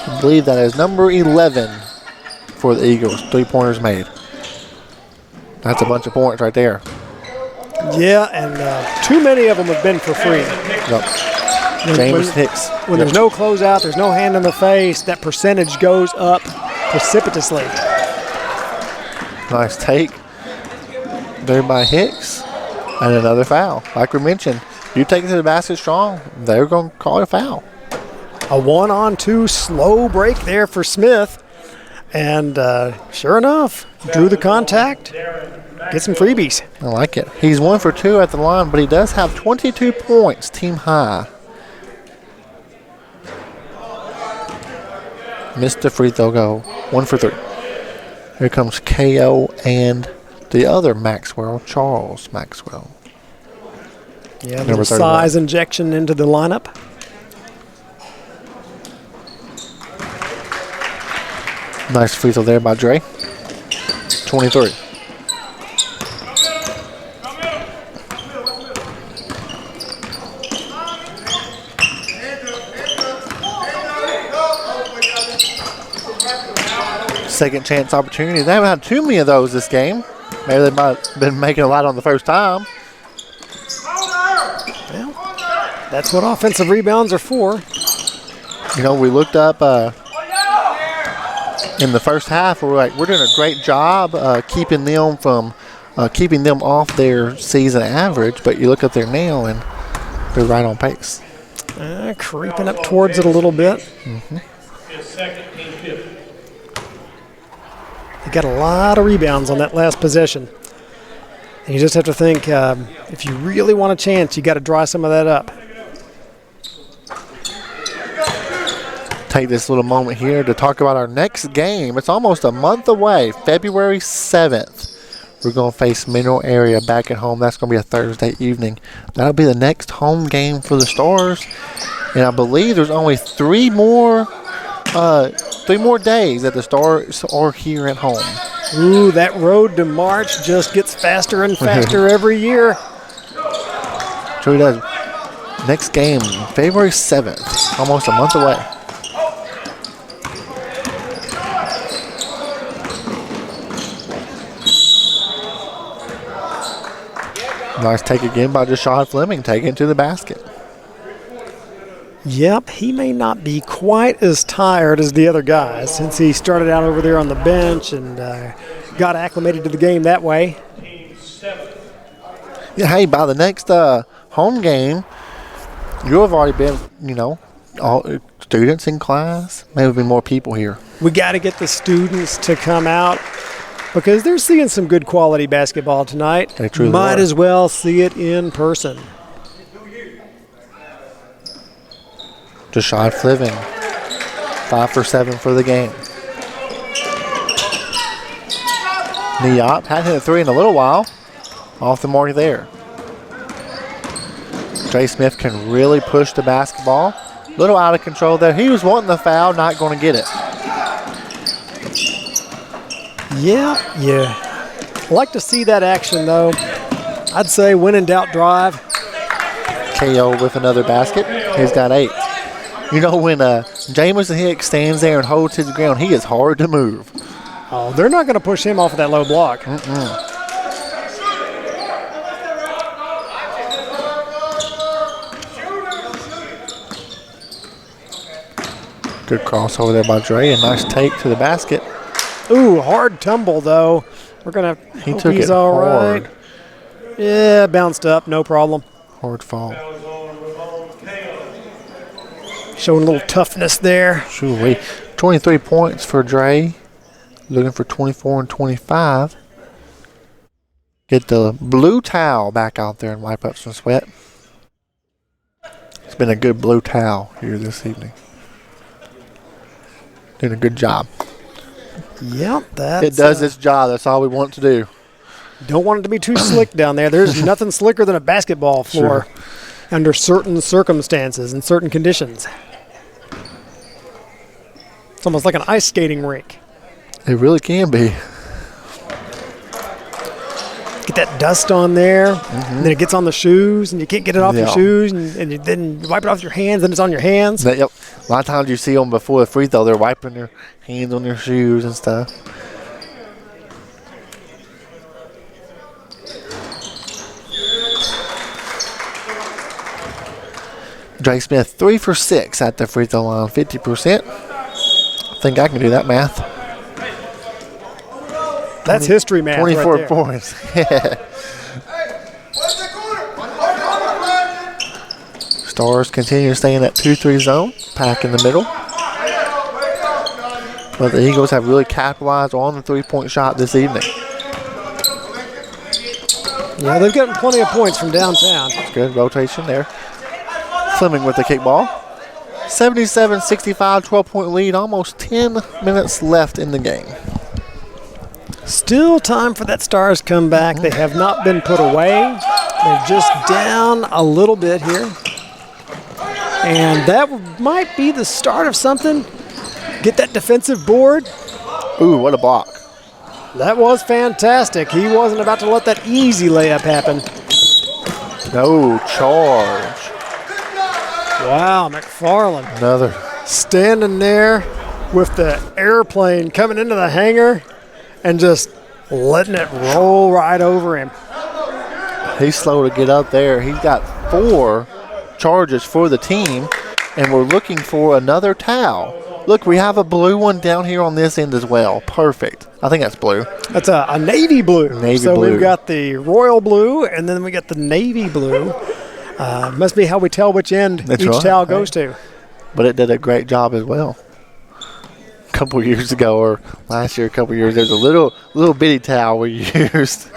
S1: I believe that is number 11 for the Eagles. 3-pointers made. That's a bunch of points right there.
S2: Yeah, and too many of them have been for free.
S1: Yep. James Hicks.
S2: When there's no closeout, there's no hand in the face, that percentage goes up precipitously.
S1: Nice take there by Hicks. And another foul. Like we mentioned, you take it to the basket strong, they're going to call it a foul.
S2: A 1-on-2 slow break there for Smith. And sure enough, drew the contact. Get some freebies.
S1: I like it. He's 1 for 2 at the line, but he does have 22 points, team high. Missed the free throw goal. 1 for 3. Here comes KO and the other Maxwell, Charles Maxwell.
S2: Yeah, a size injection into the lineup.
S1: Nice free throw there by Dre. 23. Second chance opportunity. They haven't had too many of those this game. Maybe they might have been making a lot on the first time.
S2: Well, that's what offensive rebounds are for.
S1: You know, we looked up in the first half, we're doing a great job keeping them off their season average. But you look up there now, and they're right on pace.
S2: Creeping up towards it a little bit.
S1: Mm-hmm.
S2: They got a lot of rebounds on that last possession. And you just have to think, if you really want a chance, you got to dry some of that up.
S1: Take this little moment here to talk about our next game. It's almost a month away, February 7th. We're going to face Mineral Area back at home. That's going to be a Thursday evening. That'll be the next home game for the Stars. And I believe there's only three more days that the Stars are here at home.
S2: Ooh, that road to March just gets faster and faster every year.
S1: Sure it does. Next game, February 7th, almost a month away. Nice take again by Jashad Fleming, taking it to the basket.
S2: Yep, he may not be quite as tired as the other guys since he started out over there on the bench and got acclimated to the game that way.
S1: Yeah, hey, by the next home game, you'll have already been, all students in class. Maybe be more people here.
S2: We got to get the students to come out because they're seeing some good quality basketball tonight.
S1: They truly
S2: Might
S1: are.
S2: as well see it in person.
S1: Jashad Fleming, 5 for 7 for the game. Niop hadn't hit a three in a little while. Off the mark there. Trey Smith can really push the basketball. A little out of control there. He was wanting the foul, not going to get it.
S2: Yeah. Like to see that action, though. I'd say when in doubt, drive.
S1: KO with another basket. He's got 8. When Jamison Hicks stands there and holds his ground, he is hard to move.
S2: Oh, they're not going to push him off of that low block.
S1: Good crossover there by Dre. A nice take to the basket.
S2: Ooh, hard tumble, though. We're going to
S1: He
S2: hope
S1: took
S2: he's
S1: it
S2: all
S1: hard.
S2: right. Yeah, bounced up, no problem.
S1: Hard fall.
S2: Showing a little toughness there.
S1: Sure. 23 points for Dre. Looking for 24 and 25. Get the blue towel back out there and wipe up some sweat. It's been a good blue towel here this evening. Doing a good job.
S2: Yep,
S1: It does its job. That's all we want to do.
S2: Don't want it to be too slick down there. There's nothing slicker than a basketball floor under certain circumstances and certain conditions. It's almost like an ice skating rink.
S1: It really can be.
S2: Get that dust on there, and then it gets on the shoes, and you can't get it off your shoes, and you then wipe it off your hands, and it's on your hands.
S1: Yep. A lot of times you see them before the free throw, they're wiping their hands on their shoes and stuff. Dre Smith, 3 for 6 at the free throw line, 50%. I think I can do that math.
S2: That's history math
S1: 24
S2: right there.
S1: points. Stars continue to stay in that 2-3 zone, pack in the middle. But the Eagles have really capitalized on the three-point shot this evening.
S2: Yeah, they've gotten plenty of points from downtown.
S1: That's good rotation there. Fleming with the kickball. 77-65, 12-point lead, almost 10 minutes left in the game.
S2: Still time for that Stars comeback. They have not been put away. They're just down a little bit here. And that might be the start of something. Get that defensive board.
S1: Ooh, what a block.
S2: That was fantastic. He wasn't about to let that easy layup happen.
S1: No charge.
S2: Wow, McFarland.
S1: Another.
S2: Standing there with the airplane coming into the hangar and just letting it roll right over him.
S1: He's slow to get up there. He's got 4 charges for the team, and we're looking for another towel. Look, we have a blue one down here on this end as well. Perfect. I think that's blue.
S2: That's a navy blue.
S1: Navy
S2: so
S1: blue.
S2: We've got the royal blue, and then we got the navy blue. Must be how we tell which end
S1: That's
S2: each
S1: right,
S2: towel goes to.
S1: But it did a great job as well. A couple years ago, or last year, a couple years, there's a little bitty towel we used.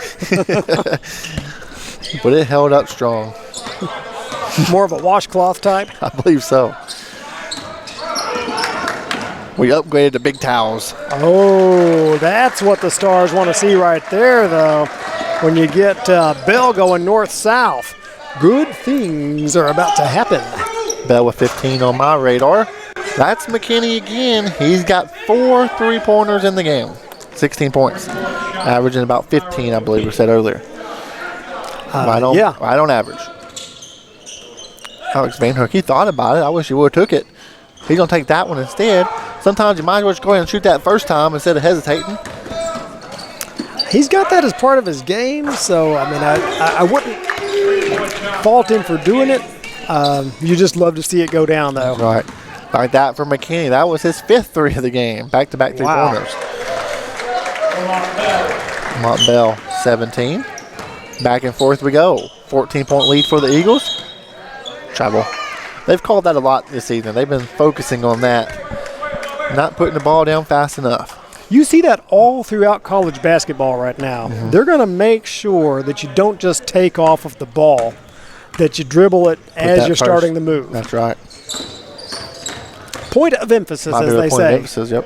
S1: But it held up strong.
S2: More of a washcloth type?
S1: I believe so. We upgraded to big towels.
S2: Oh, that's what the Stars want to see right there, though. When you get Bell going north-south, good things are about to happen.
S1: Bell with 15 on my radar. That's McKinney again. He's got 4 3-pointers in the game. 16 points. Averaging about 15, I believe we said earlier. Right on average. Alex Van Hook, he thought about it. I wish he would have took it. He's going to take that one instead. Sometimes you might as well just go ahead and shoot that first time instead of hesitating.
S2: He's got that as part of his game, so, I mean, I wouldn't fault him for doing it. You just love to see it go down, though.
S1: Right. Like that for McKinney. That was his 5th 3 of the game. Back-to-back 3-pointers. Mont Bell, 17. Back and forth we go. 14-point lead for the Eagles. Travel. They've called that a lot this season. They've been focusing on that. Not putting the ball down fast enough.
S2: You see that all throughout college basketball right now.
S1: Mm-hmm.
S2: They're going to make sure that you don't just take off of the ball, that you dribble it as you're starting the move.
S1: That's right.
S2: Point of emphasis, as they say.
S1: Point of emphasis, yep.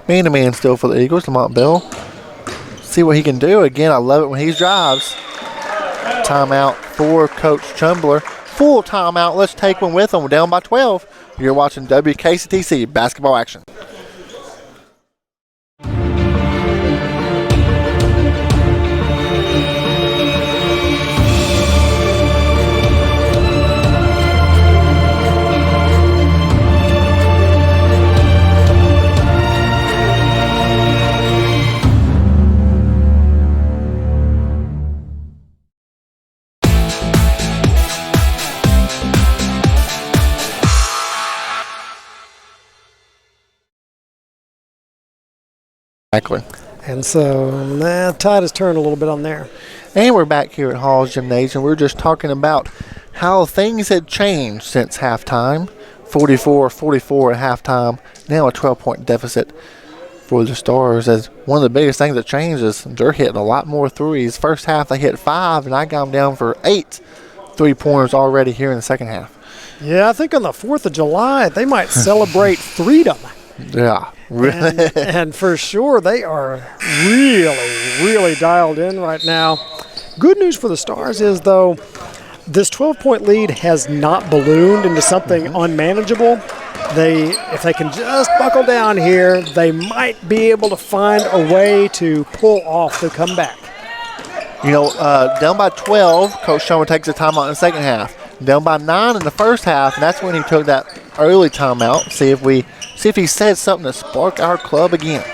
S1: Man-to-man still for the Eagles. Lamont Bell. See what he can do. Again, I love it when he drives. Timeout for Coach Chumbler. Full timeout. Let's take one with him. We're down by 12. You're watching WKCTC basketball action. Exactly.
S2: And so that tide has turned a little bit on there.
S1: And we're back here at Hall's Gymnasium. We're just talking about how things had changed since halftime. 44-44 at halftime. Now a 12-point deficit for the Stars. As one of the biggest things that changed is they're hitting a lot more threes. First half they hit 5, and I got them down for 8 3-pointers already here in the second half.
S2: Yeah, I think on the 4th of July they might celebrate freedom.
S1: Yeah, really.
S2: And for sure, they are really dialed in right now. Good news for the Stars is, though, this 12-point lead has not ballooned into something unmanageable. If they can just buckle down here, they might be able to find a way to pull off the comeback.
S1: You know, down by 12, Coach Schumer takes a timeout in the second half. Down by 9 in the first half, and that's when he took that early timeout. See if he said something to spark our club again.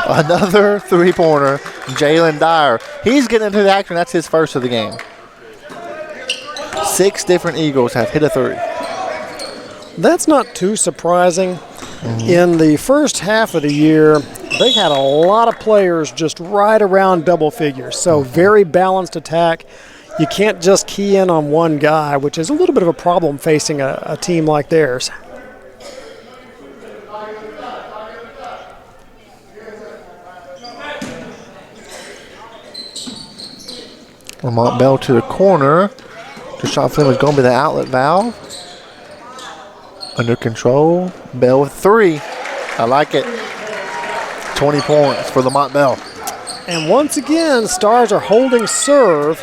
S1: Another 3-pointer, Jalen Dyer. He's getting into the action. That's his first of the game. 6 different Eagles have hit a 3.
S2: That's not too surprising. In the first half of the year, they had a lot of players just right around double figures. So very balanced attack. You can't just key in on one guy, which is a little bit of a problem facing a team like theirs.
S1: Lamont Bell to the corner. Deshaun Flynn is going to be the outlet valve. Under control. Bell with 3. I like it. 20 points for Lamont Bell.
S2: And once again, Stars are holding serve.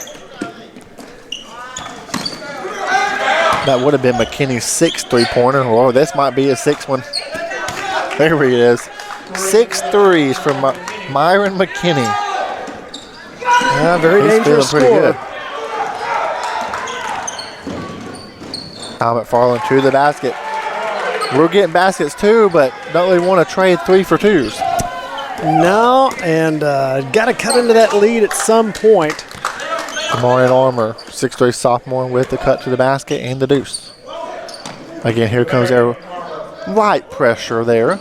S1: That would have been McKinney's 6th 3-pointer. Or this might be a 6th one. There he is. 6 threes from Myron McKinney.
S2: Yeah, very dangerous score.
S1: Good. Al McFarland to the basket. We're getting baskets too, but don't really want to trade 3 for 2s.
S2: No, and got to cut into that lead at some point.
S1: Marion Armour, 6'3" sophomore with the cut to the basket and the deuce. Again, here comes their light pressure there.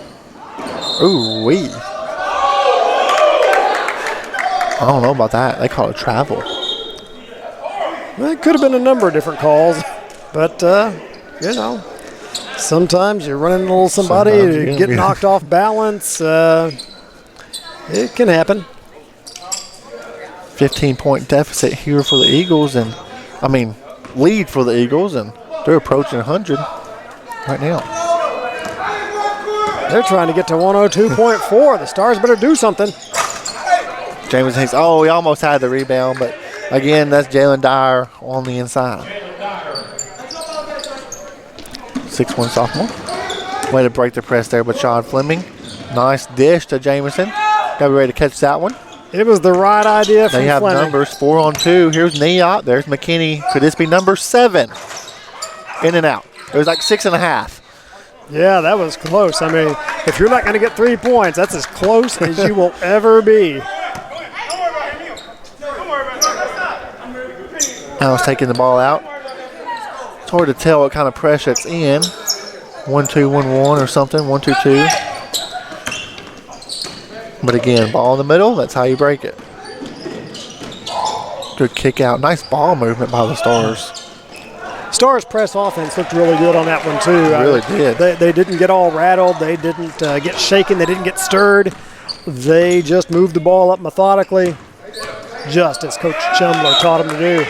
S1: Ooh wee. I don't know about that. They call it travel.
S2: Well, it could have been a number of different calls, but you know, sometimes you're running a little somebody, you get knocked off balance. It can happen.
S1: 15-point deficit here for the Eagles, and lead for the Eagles, and they're approaching 100 right now.
S2: They're trying to get to 102.4. The Stars better do something.
S1: Jameson Hicks, he almost had the rebound, but again, that's Jalen Dyer on the inside. 6'1" sophomore. Way to break the press there, but Sean Fleming. Nice dish to Jameson. Got to be ready to catch that one.
S2: It was the right idea from
S1: They have
S2: Fleming.
S1: numbers 4-on-2. Here's Neop. There's McKinney. Could this be number 7? In and out. It was like 6.5.
S2: Yeah, that was close. I mean, if you're not going to get 3 points, that's as close as you will ever be.
S1: Alex taking the ball out. It's hard to tell what kind of pressure it's in. 1-2-1-1 or something. 1-2-2. But again, ball in the middle, that's how you break it. Good kick out. Nice ball movement by the Stars.
S2: Stars press offense looked really good on that one, too.
S1: It really did.
S2: They didn't get all rattled. They didn't get shaken. They didn't get stirred. They just moved the ball up methodically, just as Coach Chumler taught them to do.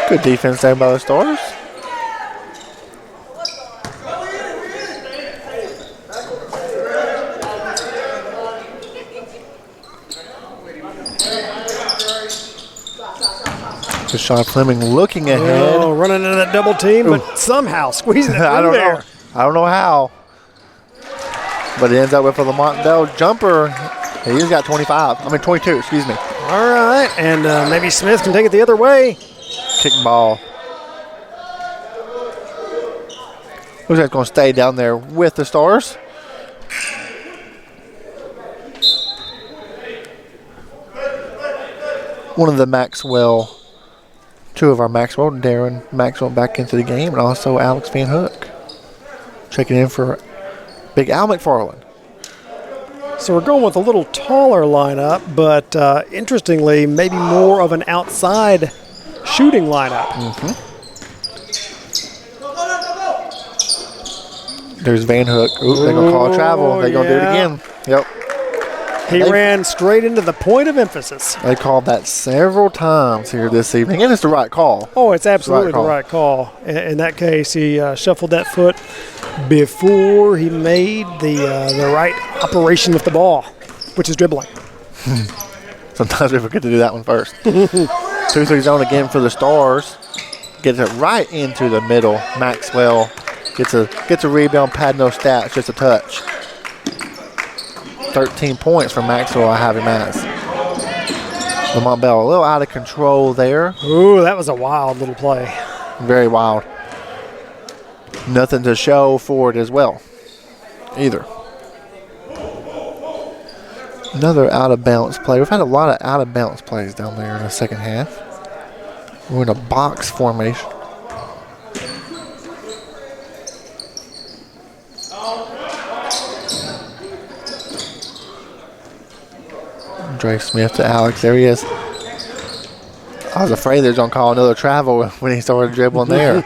S1: Good defense there by the Stars. Sean Fleming looking ahead.
S2: Oh, running into that double team, but somehow squeezing it through there.
S1: I don't know how. But it ends up with a Lamont Bell jumper. He's got 22, excuse me.
S2: All right, and maybe Smith can take it the other way.
S1: Kick ball. Looks like it's going to stay down there with the Stars. One of the Maxwell, two of our Maxwell, Darren Maxwell back into the game, and also Alex Van Hook. Checking in for Big Al McFarland.
S2: So we're going with a little taller lineup, but interestingly, maybe more of an outside shooting lineup.
S1: Mm-hmm. There's Van Hook. Ooh, they're going to call a travel. They're going to do it again. Yep.
S2: He ran straight into the point of emphasis.
S1: They called that several times here this evening, and it's the right call.
S2: Oh, it's absolutely the right call. In that case, he shuffled that foot before he made the right operation with the ball, which is dribbling.
S1: Sometimes we forget to do that one first. 2-3 zone again for the Stars. Gets it right into the middle. Maxwell gets a rebound, pad no stats, just a touch. 13 points for Maxwell. I have him as. Lamont Bell a little out of control there.
S2: Ooh, that was a wild little play.
S1: Very wild. Nothing to show for it as well, either. Another out-of-bounds play. We've had a lot of out-of-bounds plays down there in the second half. We're in a box formation. Dre Smith to Alex. There he is. I was afraid they were going to call another travel when he started dribbling there.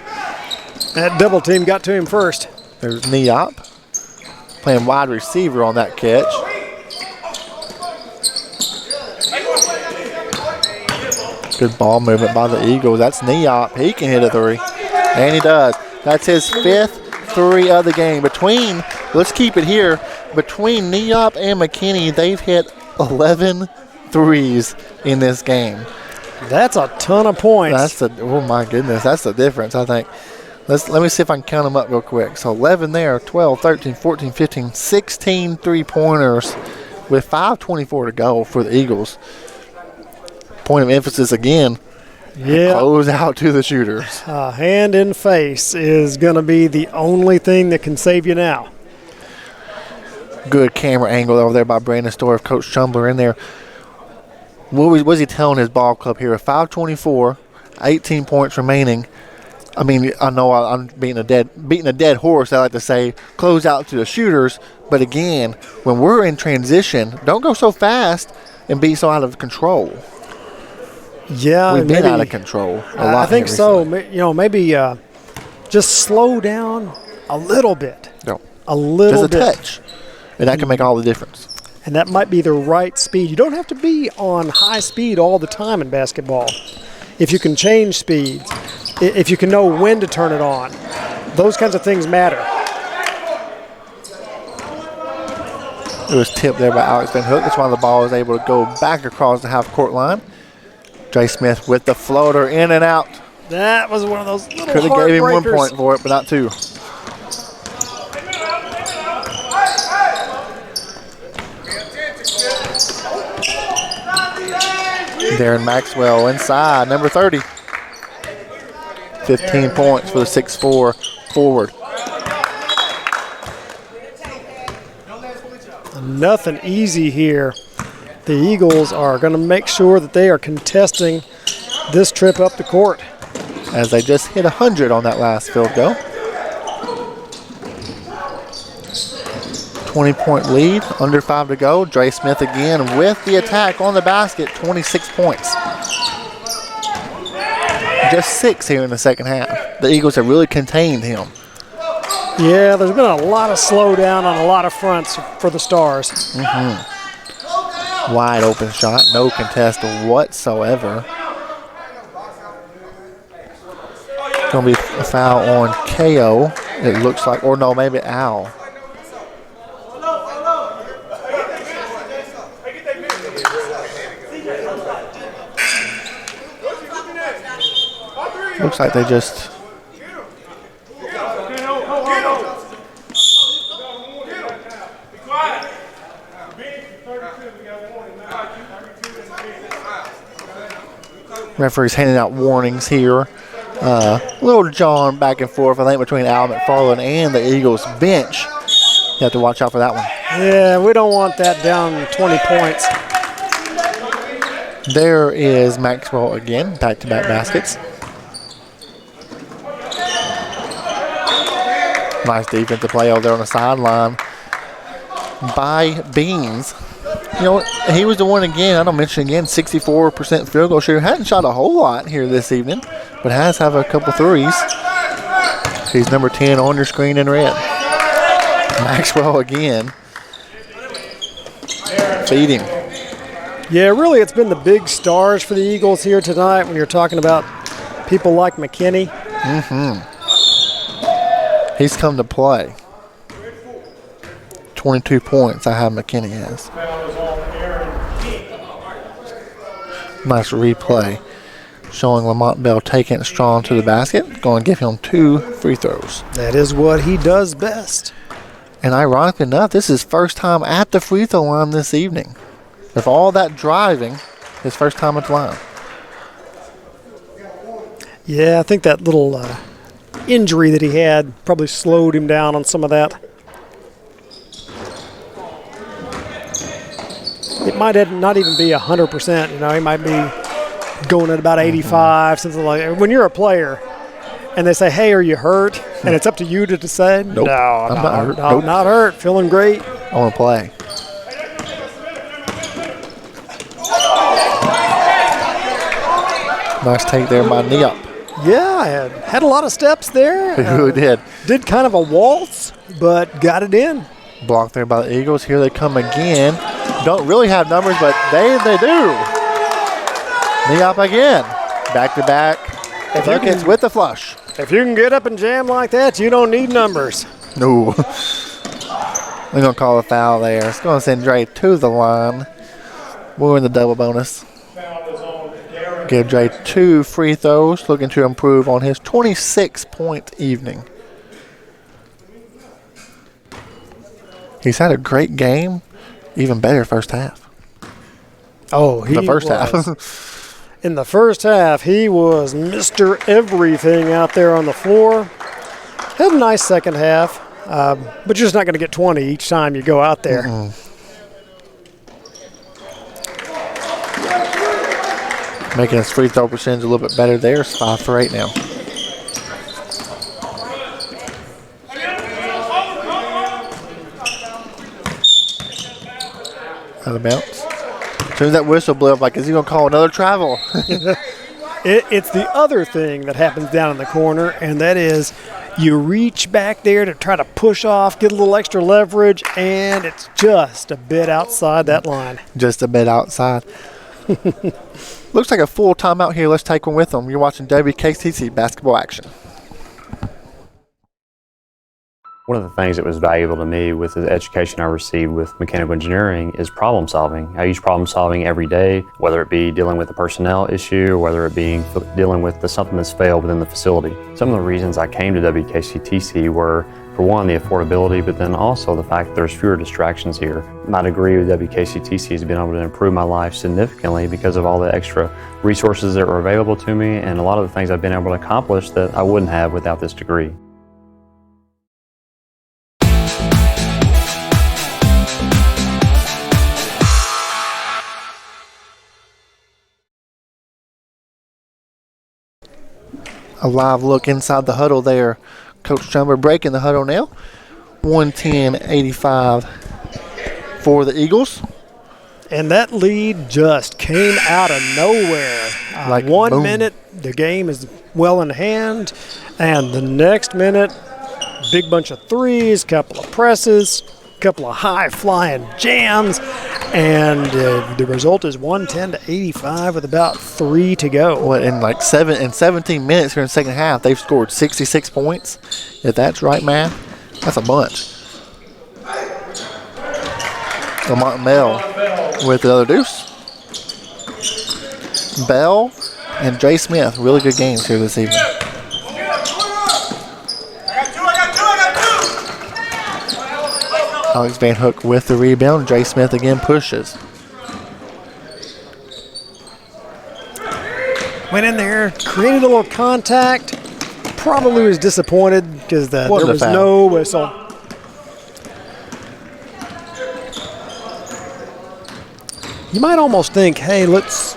S2: That double team got to him first.
S1: There's Neop playing wide receiver on that catch. Good ball movement by the Eagles. That's Neop. He can hit a three. And he does. That's his 5th three of the game. Let's keep it here. Between Neop and McKinney, they've hit 11 threes in this game.
S2: That's a ton of points.
S1: Oh my goodness, that's the difference, I think. Let me see if I can count them up real quick. So 11 there, 12, 13, 14, 15, 16 three-pointers with 5:24 to go for the Eagles. Point of emphasis again.
S2: Yeah.
S1: Close out to the shooters.
S2: Hand in face is going to be the only thing that can save you now.
S1: Good camera angle over there by Brandon Storr, Coach Chumler in there. what was he telling his ball club here? 5:24, 18 points remaining. I mean, I know I'm beating a dead horse. I like to say close out to the shooters. But again, when we're in transition, don't go so fast and be so out of control.
S2: Yeah,
S1: we've been out of control a lot.
S2: I think so. Maybe just slow down a little bit.
S1: No,
S2: a little bit.
S1: Just a touch, and that can make all the difference.
S2: And that might be the right speed. You don't have to be on high speed all the time in basketball. If you can change speeds, if you can know when to turn it on, those kinds of things matter.
S1: It was tipped there by Alex Van Hook. That's why the ball was able to go back across the half-court line. Dre Smith with the floater in and out.
S2: That was one of those little
S1: Could have gave him 1
S2: heartbreakers.
S1: point for it, but not 2. Darren Maxwell inside, number 30. 15 points for the 6'4" forward.
S2: Nothing easy here. The Eagles are going to make sure that they are contesting this trip up the court.
S1: As they just hit 100 on that last field goal. 20-point lead, under 5 to go. Dre Smith again with the attack on the basket, 26 points. Just 6 here in the second half. The Eagles have really contained him.
S2: Yeah, there's been a lot of slowdown on a lot of fronts for the Stars.
S1: Mm-hmm. Wide open shot, no contest whatsoever. Going to be a foul on KO, it looks like, or no, maybe Al. Looks like they just... Referee's handing out warnings here. A little jawing back and forth, I think, between Al McFarland and the Eagles bench. You have to watch out for that one.
S2: Yeah, we don't want that down 20 points.
S1: There is Maxwell again, back-to-back baskets. Nice defensive play over there on the sideline by Beans. You know, he was the one again, I don't mention again, 64% field goal shooter. Hadn't shot a whole lot here this evening, but has have a couple threes. He's number 10 on your screen in red. Maxwell again. Feed him.
S2: Yeah, really, it's been the big stars for the Eagles here tonight when you're talking about people like McKinney.
S1: Mm-hmm. He's come to play. 22 points I have McKinney has. Nice replay showing Lamont Bell taking it strong to the basket. Going to give him 2 free throws.
S2: That is what he does best.
S1: And ironically enough, this is his first time at the free throw line this evening. With all that driving, his first time at the line.
S2: Yeah, I think that little injury that he had probably slowed him down on some of that. It might not even be 100%. You know, he might be going at about 85, something like that. When you're a player and they say, "Hey, are you hurt?" and it's up to you to decide.
S1: Nope.
S2: No, I'm
S1: not hurt.
S2: No,
S1: Nope.
S2: not hurt. Feeling great.
S1: I want to play. Nice take there by Neop.
S2: Yeah, had a lot of steps there.
S1: He really did.
S2: Did kind of a waltz, but got it in.
S1: Blocked there by the Eagles. Here they come again. Don't really have numbers, but they do. Neop again. Back-to-back. Buckets with the flush.
S2: If you can get up and jam like that, you don't need numbers.
S1: No. We're going to call a foul there. It's going to send Dre to the line. We're in the double bonus. Give Dre 2 free throws, looking to improve on his 26-point evening. He's had a great game, even better first half.
S2: Oh, he
S1: the first
S2: was.
S1: half.
S2: In the first half, he was Mr. Everything out there on the floor. Had a nice second half, but you're just not going to get 20 each time you go out there.
S1: Making his free throw percentage a little bit better there. It's 5 for 8 now. Out of bounds. As soon as that whistle blew up, like, is he going to call another travel?
S2: It's the other thing that happens down in the corner, and that is you reach back there to try to push off, get a little extra leverage, and it's just a bit outside that line.
S1: Just a bit outside. Looks like a full timeout here. Let's take one with them. You're watching WKCTC basketball action.
S8: One of the things that was valuable to me with the education I received with mechanical engineering is problem solving. I use problem solving every day, whether it be dealing with a personnel issue or whether it be dealing with something that's failed within the facility. Some of the reasons I came to WKCTC were, for one, the affordability, but then also the fact that there's fewer distractions here. My degree with WKCTC has been able to improve my life significantly because of all the extra resources that were available to me and a lot of the things I've been able to accomplish that I wouldn't have without this degree.
S1: A live look inside the huddle there. Coach Chumber breaking the huddle now. 110-85 for the Eagles.
S2: And that lead just came out of nowhere.
S1: Like
S2: 1
S1: boom.
S2: minute, the game is well in hand, and the next minute, big bunch of threes, couple of presses, couple of high-flying jams, and the result is 110-85 with about 3 to go.
S1: Well, in like 17 minutes here in the second half, they've scored 66 points. If that's right, man, that's a bunch. Lamont Bell with the other deuce. Bell and Jay Smith, really good games here this evening. Alex Van Hook with the rebound. Jay Smith again pushes.
S2: Went in there, created a little contact. Probably was disappointed because there was no whistle. You might almost think, hey, let's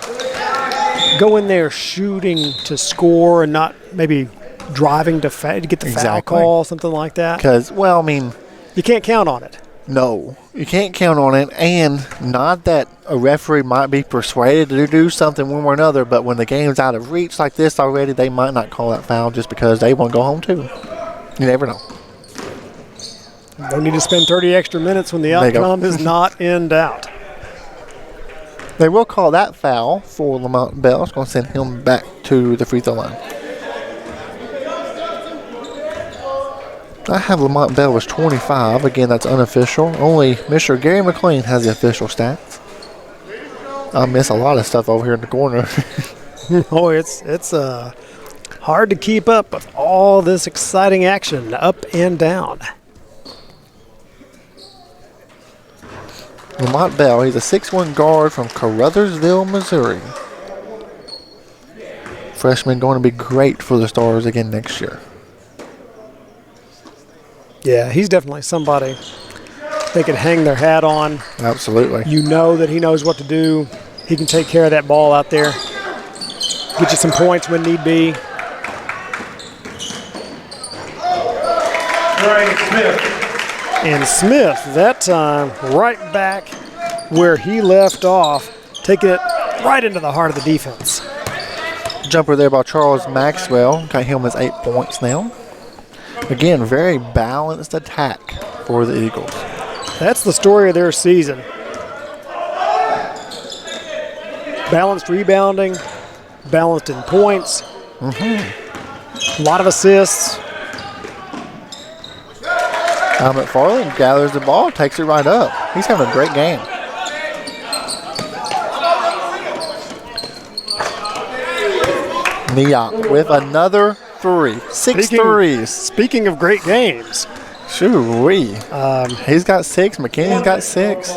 S2: go in there shooting to score and not maybe driving to get the foul call, something like that.
S1: Because, well, I mean,
S2: you can't count on it.
S1: No, you can't count on it, and not that a referee might be persuaded to do something one way or another, but when the game's out of reach like this already, they might not call that foul just because they want to go home too. You never know.
S2: Don't need to spend 30 extra minutes when the outcome is not in doubt.
S1: They will call that foul for Lamont Bell. It's going to send him back to the free throw line. I have Lamont Bell was 25. Again, that's unofficial. Only Mr. Gary McLean has the official stats. I miss a lot of stuff over here in the corner.
S2: Oh, it's hard to keep up with all this exciting action up and down.
S1: Lamont Bell, he's a 6'1 guard from Caruthersville, Missouri. Freshman going to be great for the Stars again next year.
S2: Yeah, he's definitely somebody they could hang their hat on.
S1: Absolutely.
S2: You know that he knows what to do. He can take care of that ball out there. Get you some points when need be. And Smith, that time, right back where he left off, taking it right into the heart of the defense.
S1: Jumper there by Charles Maxwell. Got him as 8 points now. Again, very balanced attack for the Eagles.
S2: That's the story of their season. Balanced rebounding, balanced in points. A lot of assists.
S1: Al McFarland gathers the ball, takes it right up. He's having a great game. Niak with another three. Six threes.
S2: Speaking of great games.
S1: Shoo-wee. He's got 6. McKinney's got 6.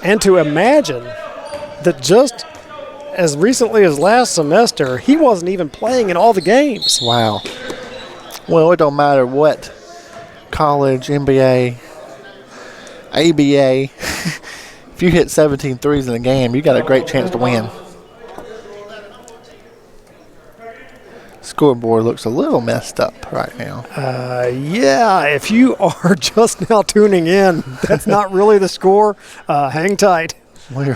S2: And to imagine that just as recently as last semester, he wasn't even playing in all the games.
S1: Wow. Well, it don't matter what college, NBA, ABA. If you hit 17 threes in a game, you got a great chance to win. Scoreboard looks a little messed up right now.
S2: Yeah, if you are just now tuning in, that's not really the score. Hang tight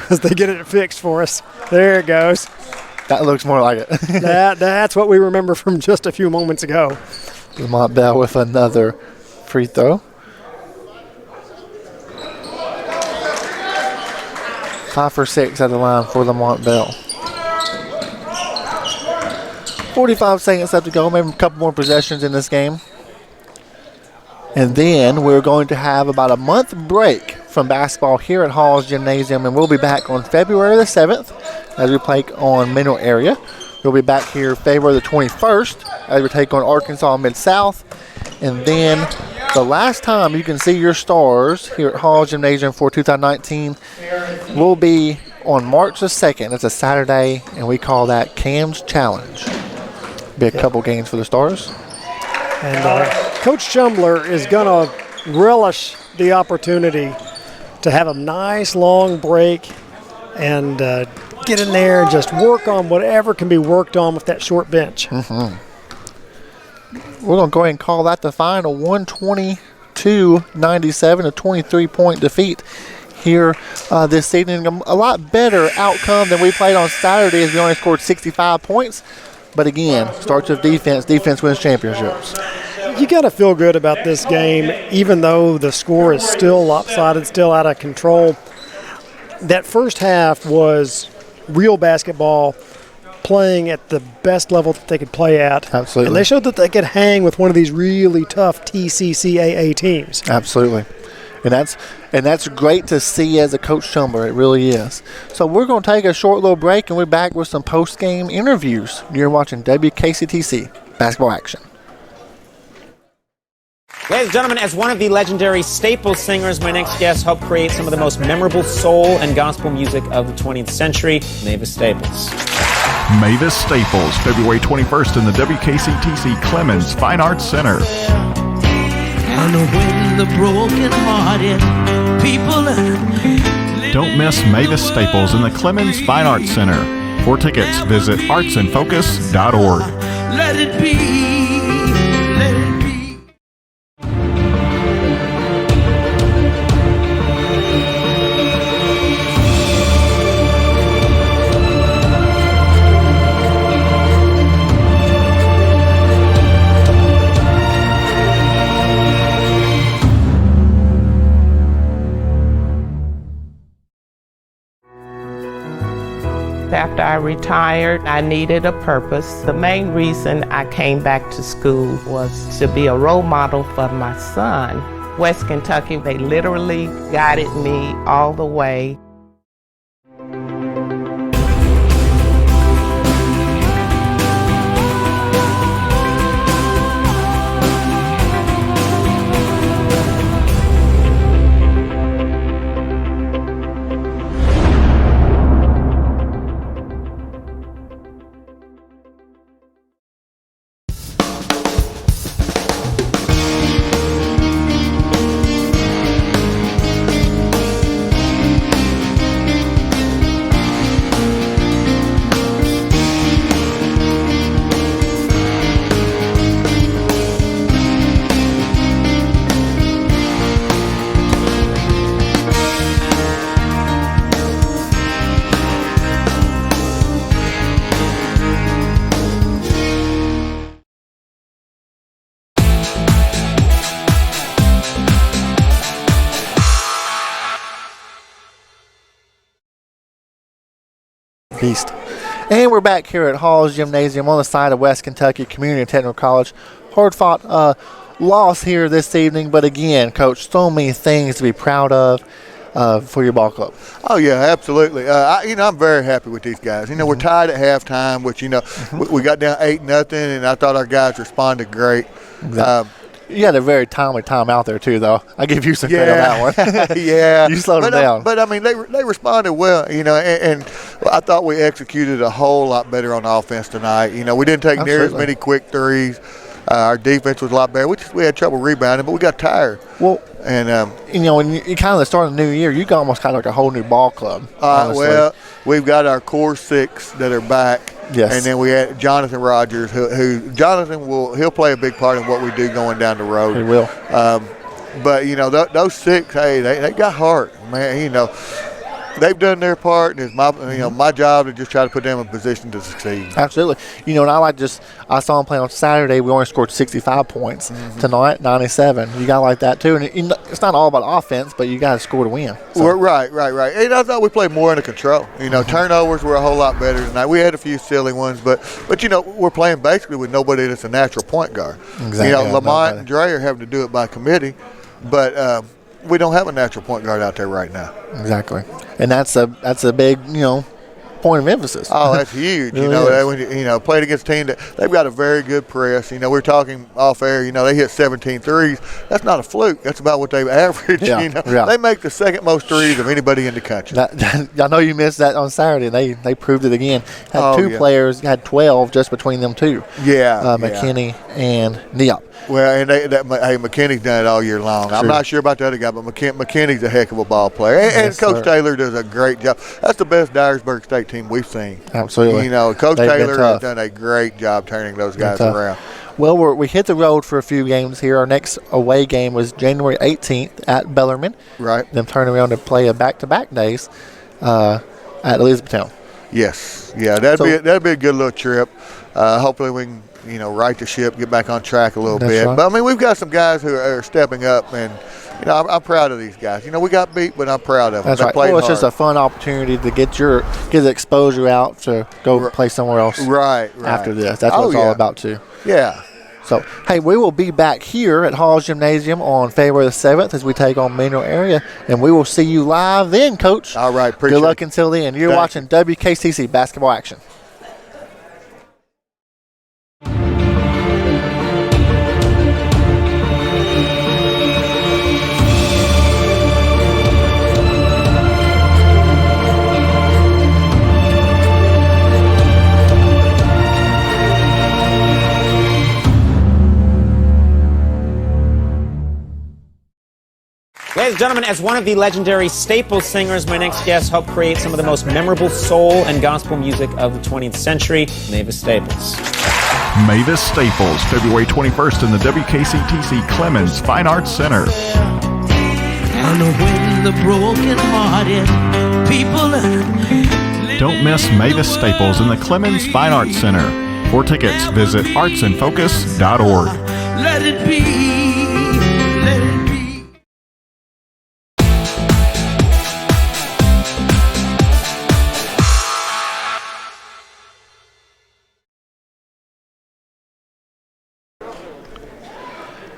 S2: as they get it fixed for us. There it goes.
S1: That looks more like it.
S2: That's what we remember from just a few moments ago.
S1: Lamont Bell with another free throw. 5 for 6 at the line for Lamont Bell. 45 seconds left to go. Maybe a couple more possessions in this game. And then we're going to have about a month break from basketball here at Hall's Gymnasium, and we'll be back on February the 7th as we play on Mineral Area. We'll be back here February the 21st as we take on Arkansas Mid-South. And then the last time you can see your stars here at Hall's Gymnasium for 2019 will be on March the 2nd. It's a Saturday, and we call that Cam's Challenge. Be a couple games for the stars.
S2: And Coach Chumbler is going to relish the opportunity to have a nice long break and get in there and just work on whatever can be worked on with that short bench.
S1: Mm-hmm. We're going to go ahead and call that the final 122-97, a 23-point defeat here this evening. A lot better outcome than we played on Saturday as we only scored 65 points. But again, starts with defense. Defense wins championships.
S2: You got to feel good about this game, even though the score is still lopsided, still out of control. That first half was real basketball, playing at the best level that they could play at.
S1: Absolutely.
S2: And they showed that they could hang with one of these really tough TCCAA teams.
S1: Absolutely. And that's great to see as a Coach Chumbler. It really is. So we're going to take a short little break, and we're back with some post-game interviews. You're watching WKCTC Basketball Action.
S3: Ladies and gentlemen, as one of the legendary staple singers, my next guest helped create some of the most memorable soul and gospel music of the 20th century, Mavis Staples.
S4: Mavis Staples, February 21st in the WKCTC Clemens Fine Arts Center.
S5: And when the broken-hearted people
S4: Don't miss Mavis Staples in the Clemens Fine Arts Center. For tickets, visit artsandfocus.org.
S5: let it be, let it be.
S9: After I retired, I needed a purpose. The main reason I came back to school was to be a role model for my son. West Kentucky, they literally guided me all the way.
S1: Beast. And we're back here at Hall's Gymnasium on the side of West Kentucky Community and Technical College. Hard-fought loss here this evening, but again, Coach, so many things to be proud of for your ball club.
S13: Oh, yeah, absolutely. I'm very happy with these guys. We're tied at halftime, which, we got down 8-0, and I thought our guys responded great.
S1: You had a very timely time out there, too, though. I give you some credit on that one.
S13: Yeah.
S1: You slowed them down.
S13: But, they responded well, and I thought we executed a whole lot better on offense tonight. We didn't take near as many quick threes. Our defense was a lot better. We had trouble rebounding, but we got tired.
S1: Well,
S13: And
S1: when you kind of the start of the new year, you almost kind of like a whole new ball club.
S13: Well, we've got our core 6 that are back.
S1: Yes.
S13: And then we had Jonathan Rogers, who Jonathan he'll play a big part in what we do going down the road.
S1: He will.
S13: But those 6, hey, they got heart, man. They've done their part, and it's my job to just try to put them in a position to succeed.
S1: Absolutely. And I saw them play on Saturday. We only scored 65 points. Tonight, 97. You got to like that too. And it's not all about offense, but you got to score to win. So.
S13: Right. And I thought we played more under control. Turnovers were a whole lot better tonight. We had a few silly ones, but we're playing basically with nobody that's a natural point guard.
S1: Exactly.
S13: Lamont and Dre are having to do it by committee, but we don't have a natural point guard out there right now.
S1: Exactly. And that's a big, point of emphasis.
S13: Oh, that's huge.
S1: Really
S13: playing against a team that they've got a very good press. We're talking off air, they hit 17 threes. That's not a fluke. That's about what they've averaged.
S1: Yeah.
S13: They make the second most threes of anybody in the country.
S1: I know you missed that on Saturday. They proved it again. Had two players, had 12 just between them two.
S13: Yeah.
S1: McKinney and Neop.
S13: Well, and McKinney's done it all year long. Sure. I'm not sure about the other guy, but McKinney's a heck of a ball player. And Coach Taylor does a great job. That's the best Dyersburg State team we've seen.
S1: Absolutely.
S13: Coach Taylor has done a great job turning those guys around.
S1: Well, we hit the road for a few games here. Our next away game was January 18th at Bellarmine.
S13: Right.
S1: Then turn around and play a back-to-back days at Elizabethtown.
S13: Yes. Yeah, that'd be a good little trip. Hopefully we can right the ship, get back on track a little bit.
S1: Right.
S13: But we've got some guys who are stepping up, and I'm proud of these guys. We got beat, but I'm proud of them.
S1: That's right. Well, it's just a fun opportunity to get the exposure out to go play somewhere else.
S13: Right.
S1: After this, that's what it's all about too.
S13: Yeah.
S1: So, hey, we will be back here at Hall's Gymnasium on February the 7th as we take on Mineral Area, and we will see you live then, Coach.
S13: All right. Appreciate it.
S1: Good luck until then. You're watching WKCTC basketball action.
S3: Ladies and gentlemen, as one of the legendary Staples singers, my next guest helped create some of the most memorable soul and gospel music of the 20th century, Mavis Staples.
S4: Mavis Staples, February 21st in the WKCTC Clemens Fine Arts Center.
S5: And when the broken-hearted people...
S4: Don't miss Mavis Staples in the Clemens Fine Arts Center. For tickets, visit artsandfocus.org.
S5: Let it be, let it be.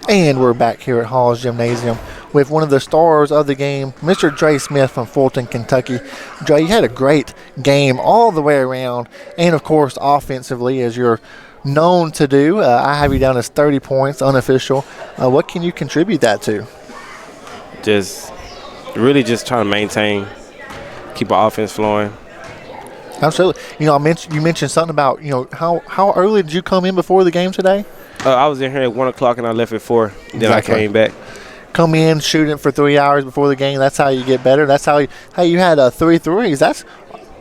S1: And we're back here at Hall's Gymnasium with one of the stars of the game, Mr. Dre Smith from Fulton, Kentucky. Dre, you had a great game all the way around, and of course offensively, as you're known to do. I have you down as 30 points, unofficial. What can you contribute that to?
S14: Just really just trying to maintain, keep our offense flowing.
S1: Absolutely. You mentioned something about how early did you come in before the game today?
S14: I was in here at 1 o'clock and I left at 4. Then exactly. I came back.
S1: Come in, shoot it for 3 hours before the game. That's how you get better. That's how you had 3 threes. That's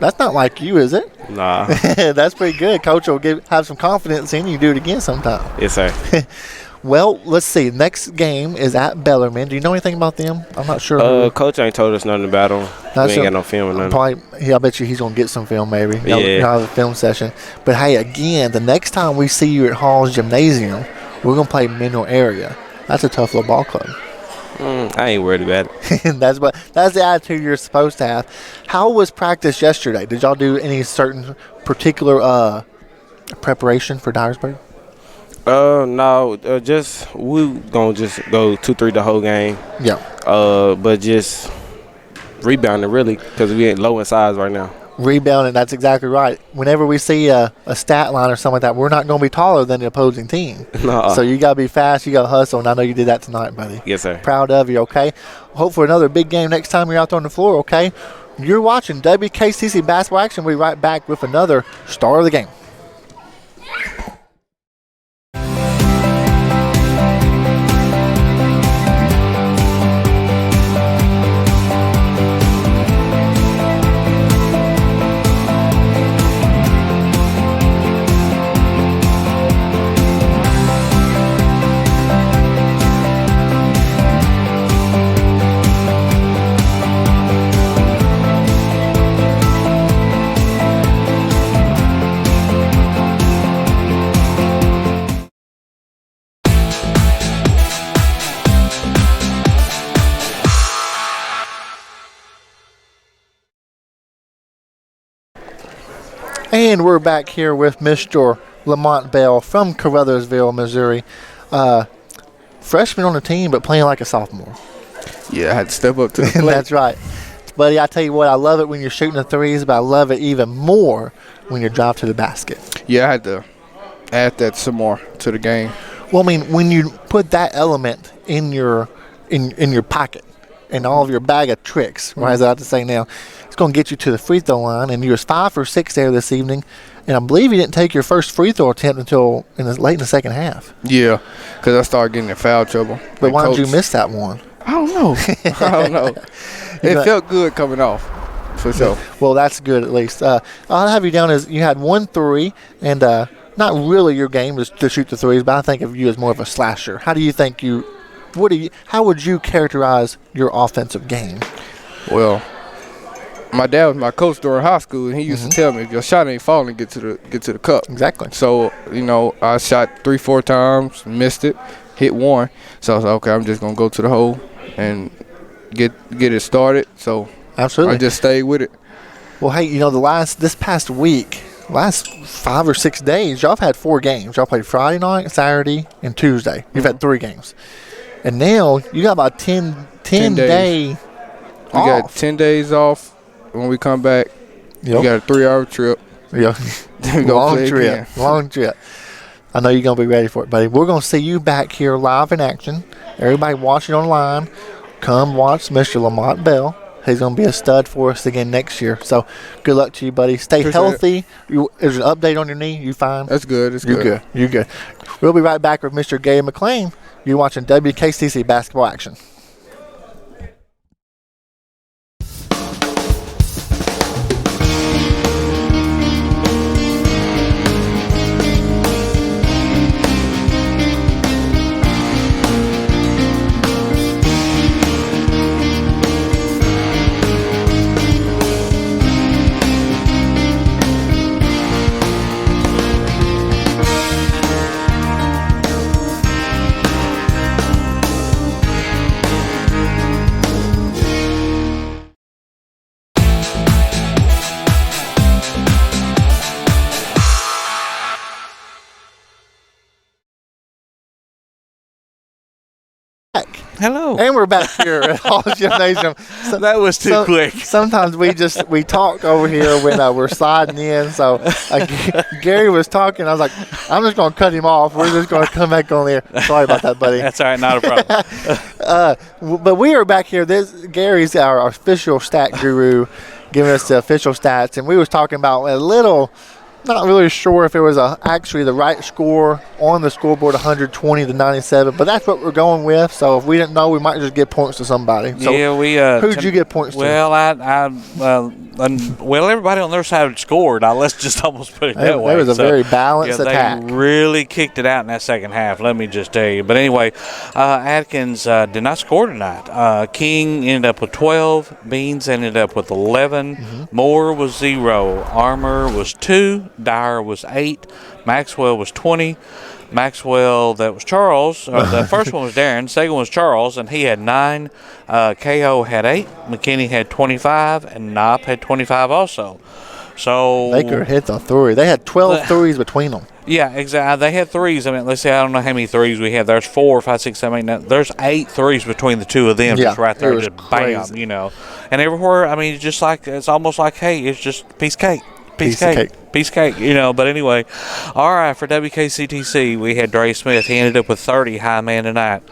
S1: not like you, is it?
S14: Nah.
S1: That's pretty good. Coach will have some confidence in you. Do it again sometime.
S14: Yes, sir.
S1: Well, let's see. Next game is at Bellarmine. Do you know anything about them? I'm not sure.
S14: Coach ain't told us nothing about them. We ain't got no film or nothing.
S1: Probably, I bet you he's going to get some film maybe.
S14: Yeah.
S1: You'll have a film session. But, hey, again, the next time we see you at Hall's Gymnasium, we're going to play Mineral Area. That's a tough little ball club.
S14: I ain't worried about it.
S1: That's the attitude you're supposed to have. How was practice yesterday? Did y'all do any certain particular preparation for Dyersburg?
S14: No, we gonna just go 2-3 the whole game.
S1: Yeah.
S14: But just rebounding really, because we ain't low in size right now.
S1: Rebounding, that's exactly right. Whenever we see a stat line or something like that, we're not going to be taller than the opposing team.
S14: No.
S1: So you got to be fast, you got to hustle, and I know you did that tonight, buddy.
S14: Yes, sir.
S1: Proud of you, okay? Hope for another big game next time you're out there on the floor, okay? You're watching WKCTC Basketball Action. We'll be right back with another star of the game. And we're back here with Mr. Lamont Bell from Caruthersville, Missouri. Freshman on the team, but playing like a sophomore.
S15: Yeah, I had to step up to the plate.
S1: That's right. Buddy, I tell you what, I love it when you're shooting the threes, but I love it even more when you drive to the basket.
S15: Yeah, I had to add that some more to the game.
S1: Well, I mean, when you put that element in your pocket and all of your bag of tricks, right, as I have to say now, it's going to get you to the free throw line, and you was 5 for 6 there this evening, and I believe you didn't take your first free throw attempt until late in the second half.
S15: Yeah, because I started getting in foul trouble.
S1: But why did you miss that one?
S15: I don't know. It felt good coming off, for sure.
S1: Well, that's good at least. I'll have you down as you had 1 3, and not really your game was to shoot the threes, but I think of you as more of a slasher. How do you think how would you characterize your offensive game?
S15: Well, my dad was my coach during high school, and he used to tell me, if your shot ain't falling, get to the cup.
S1: Exactly.
S15: So, I shot 3-4 times, missed it, hit one. So I was like, okay, I'm just going to go to the hole and get it started. So
S1: absolutely,
S15: I just stayed with it.
S1: Well, hey, this past week, last 5 or 6 days, y'all have had 4 games. Y'all played Friday night, Saturday, and Tuesday. You've had 3 games. And now you got about 10 day
S15: off. We got 10 days off. When we come back, we got a 3-hour trip.
S1: Yeah, long trip. I know you're going to be ready for it, buddy. We're going to see you back here live in action. Everybody watching online, come watch Mr. Lamont Bell. He's going to be a stud for us again next year. So good luck to you, buddy. Stay healthy. There's an update on your knee. You fine?
S15: That's good.
S1: You're good. We'll be right back with Mr. Gary McLean. You're watching WKCTC basketball action.
S10: Hello.
S1: And we're back here at Hall's Gymnasium.
S10: That was too quick.
S1: Sometimes we talk over here when we're sliding in. So Gary was talking. I was like, I'm just going to cut him off. We're just going to come back on there. Sorry about that, buddy.
S10: That's all right. Not a problem.
S1: But we are back here. Gary's our official stat guru, giving us the official stats. And we was talking about a little, not really sure if it was actually the right score on the scoreboard, 120 to 97, but that's what we're going with. So if we didn't know, we might just give points to somebody. So
S10: yeah,
S1: who'd you get points to?
S10: Well, everybody on their side scored. Let's just almost put it that way.
S1: It was a very balanced attack.
S10: They really kicked it out in that second half, let me just tell you. But anyway, Atkins did not score tonight. King ended up with 12. Beans ended up with 11. Moore was 0. Armour was 2. Dyer was 8. Maxwell was 20. Maxwell, that was Charles. The first one was Darren. Second one was Charles, and he had 9. KO had 8. McKinney had 25, and Knopp had 25 also. So
S1: Baker hit the three. They had 12 threes between them.
S10: Yeah, exactly. They had threes. I mean, let's say I don't know how many threes we have. There's 4, 5, 6, 7, 8, 9. There's 8 threes between the two of them, just right there, just
S1: crazy.
S10: bam, And everywhere, I mean, just like it's almost like, hey, it's just piece of cake. Piece of cake, But anyway, all right, for WKCTC, we had Dre Smith. He ended up with 30, high man tonight.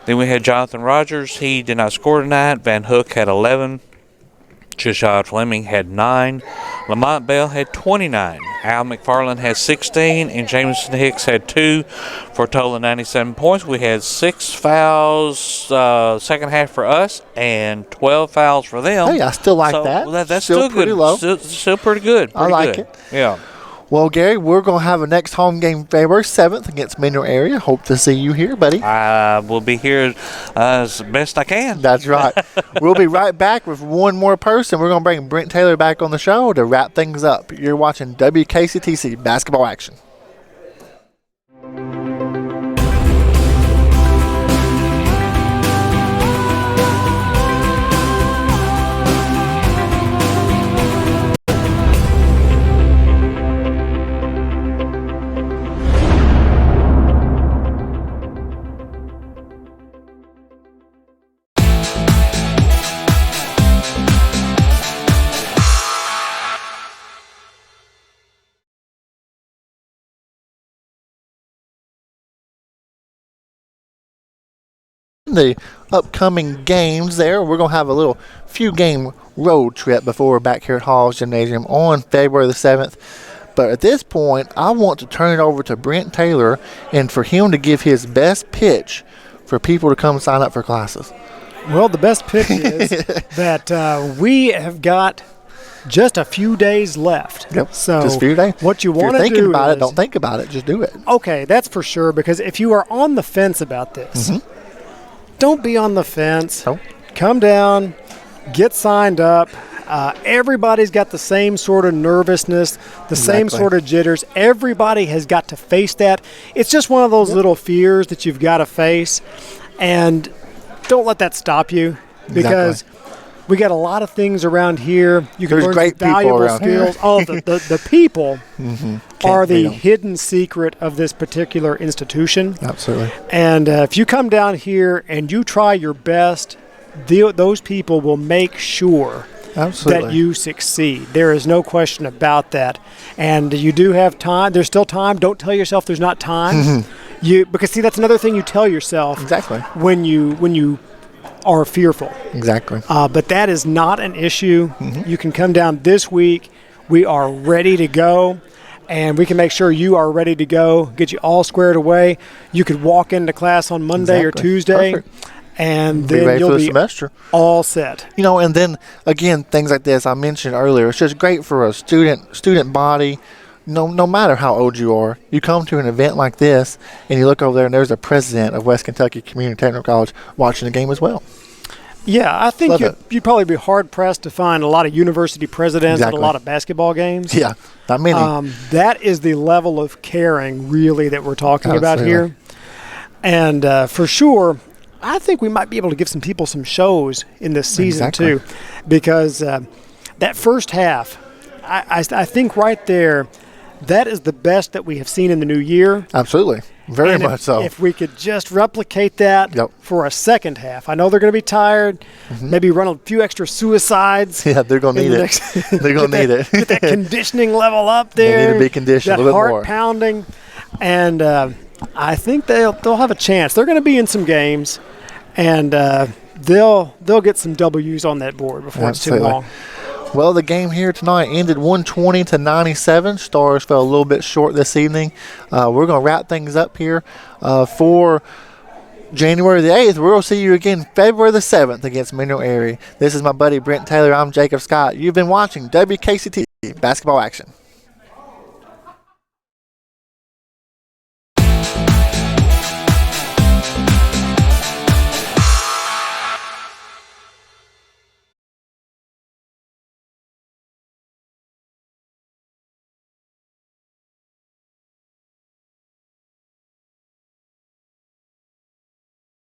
S10: Then we had Jonathan Rogers. He did not score tonight. Van Hook had 11. Chishad Fleming had 9. Lamont Bell had 29. Al McFarland had 16. And Jameson Hicks had 2 for a total of 97 points. We had 6 fouls second half for us and 12 fouls for them.
S1: Hey, I still like that.
S10: Well, that's
S1: still
S10: pretty
S1: good. Low.
S10: Still pretty good.
S1: I like it.
S10: Yeah.
S1: Well, Gary, we're going to have a next home game February 7th against Mineral Area. Hope to see you here, buddy.
S10: I will be here as best I can.
S1: That's right. We'll be right back with one more person. We're going to bring Brent Taylor back on the show to wrap things up. You're watching WKCTC Basketball Action. in the upcoming games there, we're going to have a little few game road trip before we're back here at Hall's Gymnasium on February the 7th. But at this point, I want to turn it over to Brent Taylor and for him to give his best pitch for people to come sign up for classes.
S2: Well, the best pitch is that we have got just a few days left.
S1: Yep,
S2: so
S1: just a few days.
S2: What you want to do
S1: if you're thinking about it, don't think about it. Just do it.
S2: Okay, that's for sure, because if you are on the fence about this, don't be on the fence.
S1: Nope.
S2: Come down, get signed up. Everybody's got the same sort of nervousness, the same sort of jitters. Everybody has got to face that. It's just one of those little fears that you've got to face, and don't let that stop you, because we got a lot of things around here. You can learn
S1: great
S2: valuable skills.
S1: Here.
S2: Oh, the people are the hidden secret of this particular institution.
S1: Absolutely.
S2: And if you come down here and you try your best, those people will make sure that you succeed. There is no question about that. And you do have time. There's still time. Don't tell yourself there's not time. Because see, that's another thing you tell yourself when you are fearful.
S1: Exactly.
S2: But that is not an issue. You can come down this week. We are ready to go, and we can make sure you are ready to go, get you all squared away. You could walk into class on Monday or Tuesday.
S1: Perfect.
S2: And
S1: be
S2: then
S1: ready
S2: you'll
S1: for the
S2: be
S1: semester.
S2: all set.
S1: You know, and then again, things like this I mentioned earlier. It's just great for a student body. No matter how old you are, you come to an event like this, and you look over there, and there's a president of West Kentucky Community Technical College watching the game as well.
S2: Yeah, I think you'd probably be hard pressed to find a lot of university presidents at a lot of basketball games.
S1: Yeah, not many.
S2: That is the level of caring, really, that we're talking about here. And for sure, I think we might be able to give some people some shows in this season too, because that first half, I think right there, that is the best that we have seen in the new year.
S1: Absolutely, very much so.
S2: If we could just replicate that for a second half, I know they're going to be tired. Maybe run a few extra suicides.
S1: Yeah, they're going to need it. They're going to need it.
S2: Get that conditioning level up there.
S1: They need to be conditioned a little bit more.
S2: That heart pounding, and I think they'll have a chance. They're going to be in some games. And they'll get some W's on that board before it's too long.
S1: Well, the game here tonight ended 120-97. Stars fell a little bit short this evening. We're going to wrap things up here for January the 8th. We're going to see you again February the 7th against Mineral Erie. This is my buddy Brent Taylor. I'm Jacob Scott. You've been watching WKCTC Basketball Action.